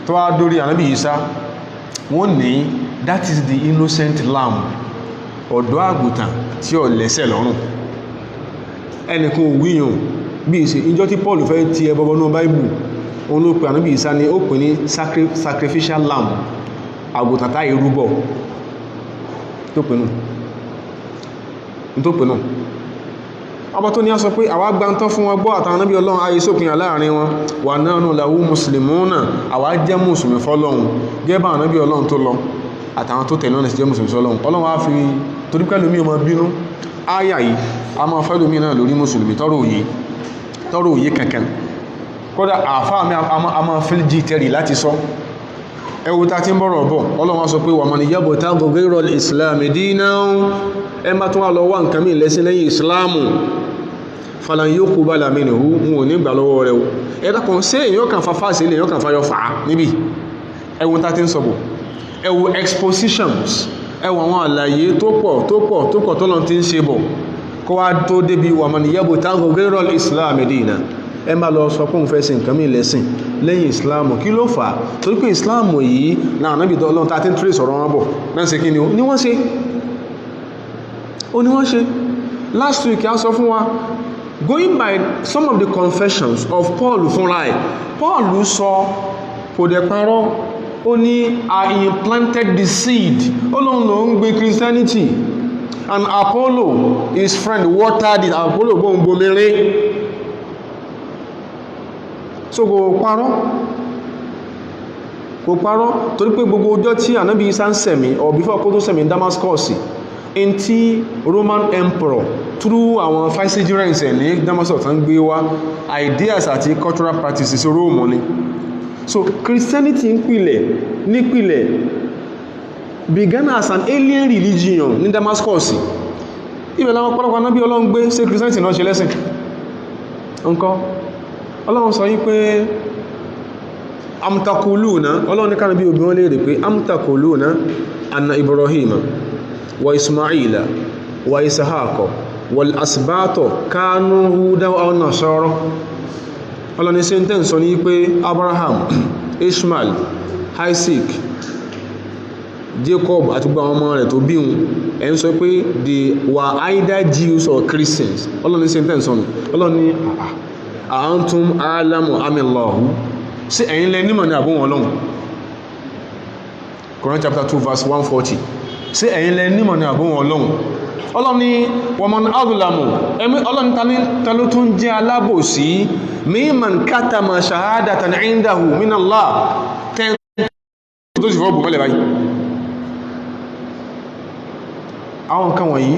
tó wá dórí ànábì Ìsá wọ́n ní that is the innocent lamb ọ̀dọ́ àgùntàn tí ó lẹ́sẹ̀ lọ́rùn. Ẹnìkan òwúyàn bí i ṣe ìjọ tí Paul fẹ́ ti ẹbọbọ ní Bible òun ló pè ànábì Ìsá ní ó pè ní sacrificial lamb àgùntàn táyé rúbọ tó pè náà. Ọba tó ní a sọ pé àwa gba ń tán fún wọn gbọ́ àtàwọn ànábì Ọlọ́run ayé sópin láàrin wọn wà nahnu lahu muslimuna àwa jẹ́ mùsùlùmí fọ́lọ́run gẹ́bà ànábì Ọlọ́run tó lọ àtàwọn tó tẹ̀lé ọ̀nà sí jẹ́ mùsùlùmí fọ́lọ́run. Ọlọ́run wá fi torí pẹ́lú mí ọmọ bínú áyà yìí a máa fẹ́ lómi náà lórí mùsùlùmí tọ́rọ òye kankan kódà àfáà mi a máa fẹ́ jí tẹ́rì láti sọ ẹwù ta ti ń bọ̀rọ̀ bọ̀ Ọlọ́run sọ pé wa man yabtaghi ghayra al-islam dinan ẹ má tún wá lọ wá nǹkan mí lẹ́sìn lẹ́yìn islamu falan yuqbala minhu wọn ò ní gbà lọ́wọ́ rẹ̀ ẹ̀dá kan sí èyàn kan fa fásí ilẹ̀ èyàn kan fa yọ fà á níbi ẹwù ta ti ń sọ bọ̀ ẹwù expositions ẹwù àwọn àlàyé tó pọ̀ tọ́lọ́n ti ń ṣe bọ̀ kó wá tó débi wa man yabtaghi ghayra al-islam dinan ẹ má lọ sọ pún fẹ́ sí nǹkan mí lẹ́sìn lẹ́yìn islamu kí ló fà á torí pé islamu yìí náà náà bí Ọlọ́run ta ti ń tírè sọ̀rọ̀ wọn bọ̀ náà ṣe kí ni ó ní wọ́n ṣe last week a sọ fún wa going by some of the confessions of Paul fúnra ẹ̀ Paul sọ kò dẹ̀ parọ́ ó ní I implanted the seed Ọlọ́run ló ń gbé Christianity and Apollo his friend watered it Apollo bó ń bomirin so kò parọ́ torí pé gbogbo ọjọ́ tí ànábì Isa ń sẹ̀mí or before kó tó sẹ̀mí Damascus in tí Roman emperor through àwọn vicegerents ẹ̀ ní Damascus tán gbé wá ideas àti cultural practices Rome ni so Christianity nípìlẹ̀ began as an alien religion ní Damascus ibẹ̀ láwọn pọ́lọ́pọ́ ànábì Ọlọ́run gbé ṣe Christianity náà ṣe lẹ́sìn nǹkan Ọlọ́run sọ yí pé amtakuluna Ọlọ́run ní kánà bí obìnrin lè rí pé amtakuluna anna Ibrahima wa Ismaila wa Ishaqa wal asbato kanu huda aw nasara Ọlọ́run ní sentence sọ ní pé Abraham Ishmael Isaac Jacob àti gbogbo àwọn ọmọ rẹ̀ tó bí wọn ẹ̀ ń sọ pé they were either Jews or Christians Ọlọ́run ní sentence sọ Ọlọ́run ní àántún alamu amillahu sí ẹ̀yin lẹ nímọ̀ ní àbúwọn Ọlọ́run Quran chapter 2 verse 140 sí ẹ̀yin lẹ nímọ̀ ní àbúwọn Ọlọ́run Ọlọ́run ní waman adlamu Ọlọ́run ta ló tún jẹ́ alábòsí mimman katama shahadatan indahu minallah tẹ́ tó sì fọ́ bù mọ́lẹ̀ báyìí àwọn nǹkan wọ̀nyí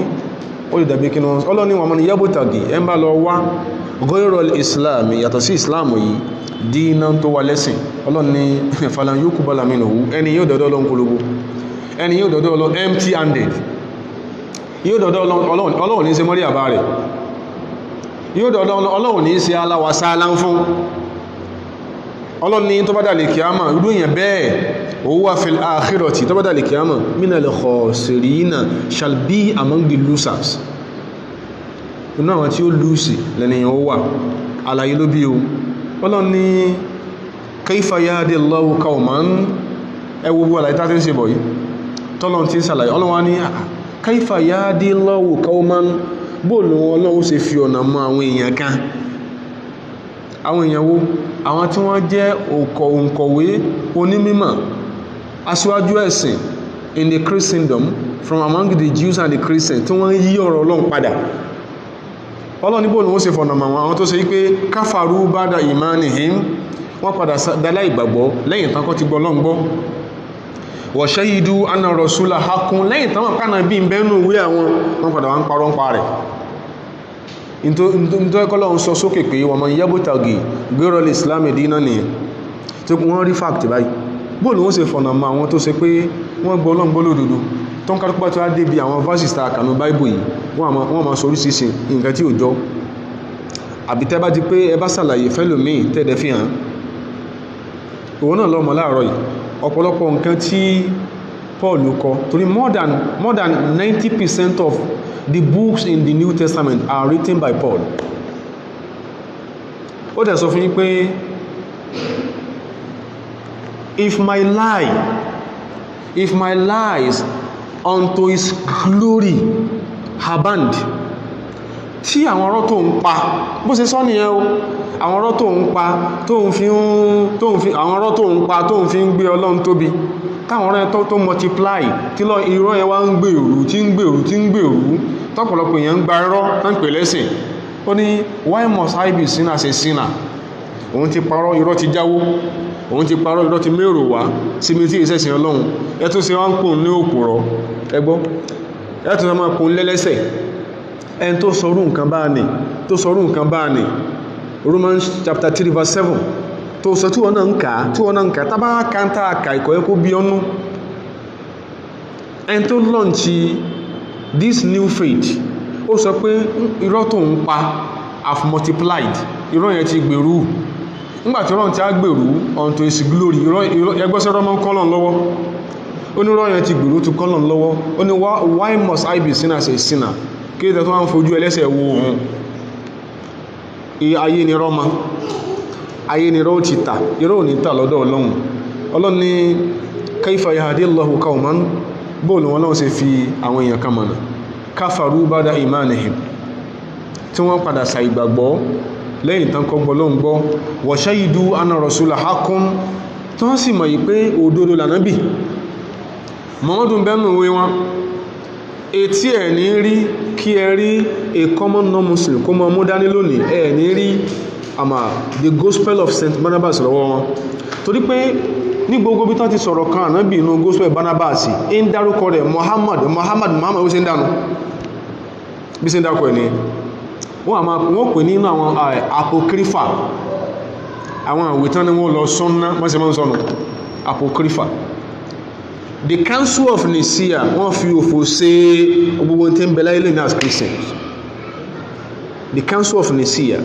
ó lè dàbí kí ní Ọlọ́run ní waman yabtaghi ẹ ń bá lọ wá ghayrul islam yàtọ̀ sí islam yìí dínà tó wà lẹ́sìn Ọlọ́run ní falan yuqbala minhu ẹni yóò dọ̀dọ̀ Ọlọ́run polówó ẹni yóò dọ̀dọ̀ Ọlọ́run empty handed yóò dọ̀dọ̀ Ọlọ́run ní ṣe mọ́rí àbá rẹ̀ yóò dọ̀dọ̀ Ọlọ́run ní ṣe aláwàsálá fún Ọlọ́run ní tó bá dà lè kíyàmà irú èyàn bẹ́ẹ̀ huwa fil akhirati tó bá dà lè kíyàmà minal khasirina shall be among the losers inú àwọn tí ó lùsì lẹ́nìyàn ó wà àlàyé ló bí o Ọlọ́run ní kayfa yahdi Allahu qawman ẹwọ gbogbo àlàyé tàbí ṣe bọ̀ yìí tọ́lọ́n tí ń sàlàyé Ọlọ́run wá ní kayfa yahdi Allahu qawman bóòlù Ọlọ́run ṣe fi ọ̀nà mọ àwọn èèyàn kan àwọn èèyàn wo àwọn tí wọ́n jẹ́ òǹkọ̀wé onímímọ̀ aṣíwájú ẹ̀sìn in the Christendom from among the Jews and the Christians tí wọ́n yí ọ̀rọ̀ Ọlọ́run padà Ọlọ́run níbò ní ó ṣe fọ̀nàmà àwọn tó ṣe wípé káfàrú bada imanihim wọ́n padà dálá ìgbàgbọ́ lẹ́yìn tán kọ́ ti gbọ́ Ọlọ́run gbọ́ wa shahidu anna rasula hakun lẹ́yìn tán wọ́n kánà bí bẹ́nu ìwé àwọn wọ́n padà wá ń parọ́ ń pa rẹ̀ nítorí Ọlọ́run sọ sókè pé wa man yabtaghi ghayra al-islam dinan nìyẹn tó kún wọ́n rí fact báyìí bóòlù wọ́n ṣe fọ̀nàmà àwọn tó ṣe pé wọ́n gbọ́ Ọlọ́run gbọ́ lódodo tó ń kárùkú tó á débi àwọn verses ta kànú Bible yìí wọ́n ma sọ oríṣìíṣìí nǹkan tí ò jọ àbí tẹ́ bá di pé ẹ bá ṣàlàyé fẹ́lòmíì tẹ́ẹ̀dẹ̀ fi hàn òun náà lọ́mọ láàárọ̀ yìí ọ̀pọ̀lọpọ̀ nǹkan tí Paul kọ torí more than 90% of the books in the New Testament are written by Paul ó dẹ̀ sọ fún yín pé if my lies unto his glory haband tí àwọn ọ̀rọ̀ tó ń pa bó ṣe sọ nìyẹn o àwọn ọ̀rọ̀ tó ń pa tó ń fi ń gbé Ọlọ́run tóbi táwọn ọ̀rọ̀ tó multiply tí lọ irọ́ yẹn wá ń gbèrú tọ́pọ̀lọpọ̀ èèyàn ń gba irọ́ tán pè lẹ́sìn ó ní why must I be seen as a sinner òun ti parọ́ irọ́ ti jáwó òun ti parọ́ irọ́ ti mérò wá síbi tí ìṣẹ́sìn Ọlọ́run ẹ tó ṣe wá ń pòun ní òpùrọ́ ẹgbọ́ ẹ tó ṣe máa pòun lẹ́lẹ́sẹ̀ ẹni tó sọrú nǹkan bá ní Romans chapter 3 verse 7 tó sọ tí wọ́n náà ń kà tábà káńtà àkà ìkọ̀ ẹkọ́ bí ọ́nú ẹni tó lọ́nchí this new faith ó sọ pé irọ́ tó ń pa have multiplied irọ́ yẹn ti gbèrú nígbàtí ọlọ́run ti á gbèrú unto his glory ẹgbọ́sẹ́rọ́ mọ́ kọ́lọ̀ lọ́wọ́ onírọ́ yẹn ti gbèrú tó kọ́lọ̀ lọ́wọ́ ó ní why must I be seen as a sinner kí ló tó wá ń fojú ẹlẹ́sẹ̀ wo òun ayé ni rọ́mọ ayé ni rọ́ ti tà irọ́ ò ní tà lọ́dọ̀ ọlọ́run ọlọ́run ní kayfa yahdillahu qawman bóòlù wọn náà ṣe fi àwọn èèyàn kan mọ̀nà kafaru bada imanihim tí wọ́n padà sa ìgbàgbọ́ lẹ́yìn tán kọ́ gbọ́ lóhun gbọ́ wa shahidu anna rasula haqqun tí wọ́n sì mọ̀ yí pé òdodo lànábì mọ́ọ́dún bẹ́nu ìwé wọn etí ẹ̀ ní rí kí ẹ rí a common non-muslim kó mọ́ mú dání lónìí ẹ̀ ní rí the gospel of St. Barnabas lọ́wọ́ wọn torí pé ní gbogbo bí tán ti sọ̀rọ̀ kan ànábì inú gospel Barnabas ń dárúkọ rẹ̀ Muhammad ó ṣe ń dánú bí ṣe ń dárúkọ ẹ̀ ní wọ́n pè ní inú àwọn apocrypha àwọn àwẹ̀ tán ni wọ́n lọ sọ́nà wọ́n sì máa ń sọ́nà apocrypha the council of Nicaea wọ́n fi òfò ṣe gbogbo tí ń bẹ láyé lẹ́yìn as Christians the council of Nicaea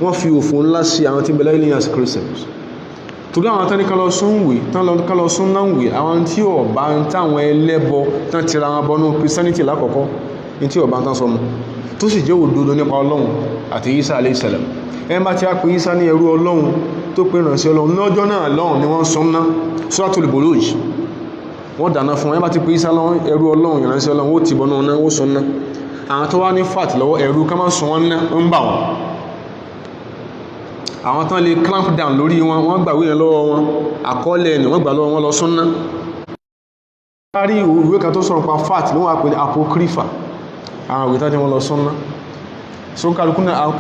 wọ́n fi òfò ńlá sí àwọn tí ń bẹ láyé lẹ́yìn as Christians torí àwọn tán ní kálọ sún náà wè àwọn tí ò bá ń táwọn ẹlẹ́bọ tán tira wọn bọnú Christianity lákọ̀ọ́kọ́ ní tí ò bá ń tán sọmọ tó sì jẹ́ òdodo nípa Ọlọ́run àti Isa alayhi salam ẹ bá ti á pè Isa ní ẹrú Ọlọ́run tó pè ránṣẹ́ Ọlọ́run lọ́jọ́ náà lọ́hùn ni wọ́n sún ná Suratul Buruj wọ́n dáná fún ẹ bá ti pè Isa ẹrú Ọlọ́run ìránṣẹ́ Ọlọ́run ó ti bọ́nú náà ó sún ná àwọn tó wá ní fat lọ́wọ́ ẹrú ká má sún wọn ná ń bà wọn àwọn tán lè clamp down lórí wọn wọ́n gbàwé yẹn lọ́wọ́ wọn àkọọ́lẹ̀ ni wọ́n gbà lọ́wọ́ wọn lọ sún ná rí ìwé kan tó sọ̀rọ̀ pa fat ló wà pé ní apocrypha àwọn ìwé tàbí wọn lọ sọ́nà so kálukú náà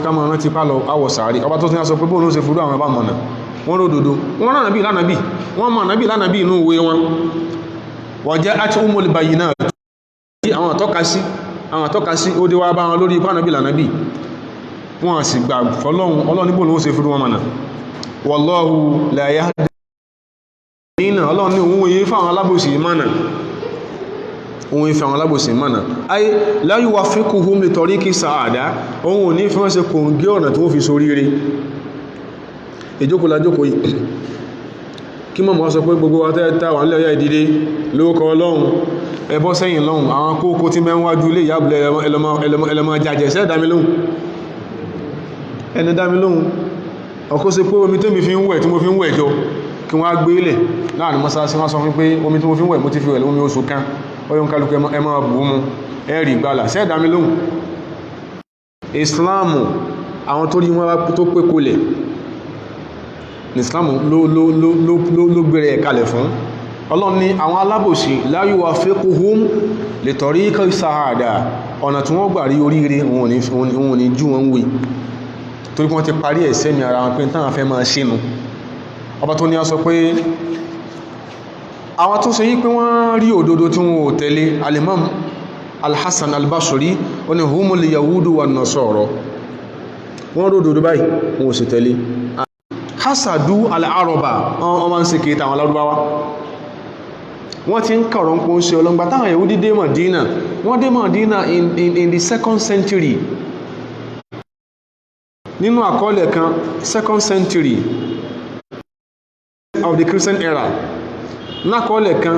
kámọ̀ rántí pálọ̀ àwọ̀ sàárì ọba tó tún yá sọ pé bóòrùn ó ṣe fúrú àwọn ẹbá mọ̀nà wọ́n ródòdó wọ́n rán nàbí lánàbí wọ́n mọ̀ nàbí lánàbí inú ìwé wọn wọ́n jẹ́ àti umul bayyinat àwọn àtọ́ka sí ó dé wá bá wọn lórí ipá nàbí lánàbí wọ́n sì gbà fọlọ́run ọlọ́run ní bóòrùn ó ṣe fúrú wọn mọ̀nà wallahu la yahdi ọlọ́run ní òun èyí fáwọn alábòsí mọ̀nà òun ìfẹ́ àwọn alábòsí mọ́nà ayé la yuwaffiquhum li tariqi sa'ada òun ò ní fi wọ́n ṣe kò ń gé ọ̀nà tó fi sórí rí ìjókòó yìí kí mọ́ sọ pé gbogbo atẹ́ta wà nílẹ̀ ọ̀yá ìdílé lórúkọ ọlọ́run ẹbọ́ sẹ́yìn lọ́hùn àwọn kókó tí mẹ́ ń wájú ilé ìyábùlẹ̀ ẹlọmọ jàjẹ̀ sẹ́ dámi lóhun ọkọ́ sí pé omi tí mo fi ń wẹ̀ jọ kí wọ́n á gbé ilẹ̀ láàrin mọ́sálásí wọ́n sọ fún pé omi tí mo fi ń wẹ̀ mo ti fi wẹ̀ lómi oṣù kan ọyọ́n kálùkù ẹmọ bù mú ẹ̀rì gbálà sẹ́ẹ̀dámi lóhun islamu àwọn tó rí wọ́n tó pé kólẹ̀ islamu ló gbèrè ẹ̀kalẹ̀ fún ọlọ́run ní àwọn alábòsí la yuwaffiquhum li tariqi sa'ada ọ̀nà tí wọ́n gbà rí oríire òun ní jú wọn wé torí wọ́n ti parí ẹ̀sẹ́ mi ara wọn pé táwọn fẹ́ máa ṣínú ọba tó ní a sọ pé àwọn tó ṣe yí pé wọ́n rí òdodo tí wọ́n ò tẹ̀lé al-Imam al-Hasan al-Basri ó ní humul yahudu wa nasara wọ́n rí òdodo báyìí wọ́n ò sì tẹ̀lé hasadu al-araba wọ́n máa ń ṣe kéta àwọn alárúbáwá wọ́n ti ń kọ̀rọ̀ pọ̀ ń ṣe ọlọ́gbà táwọn Yahudi dé Madina wọ́n dé Madina in the 2nd century nínú àkọọ́lẹ̀ kan 2nd century of the Christian era nákọọ́lẹ̀ kan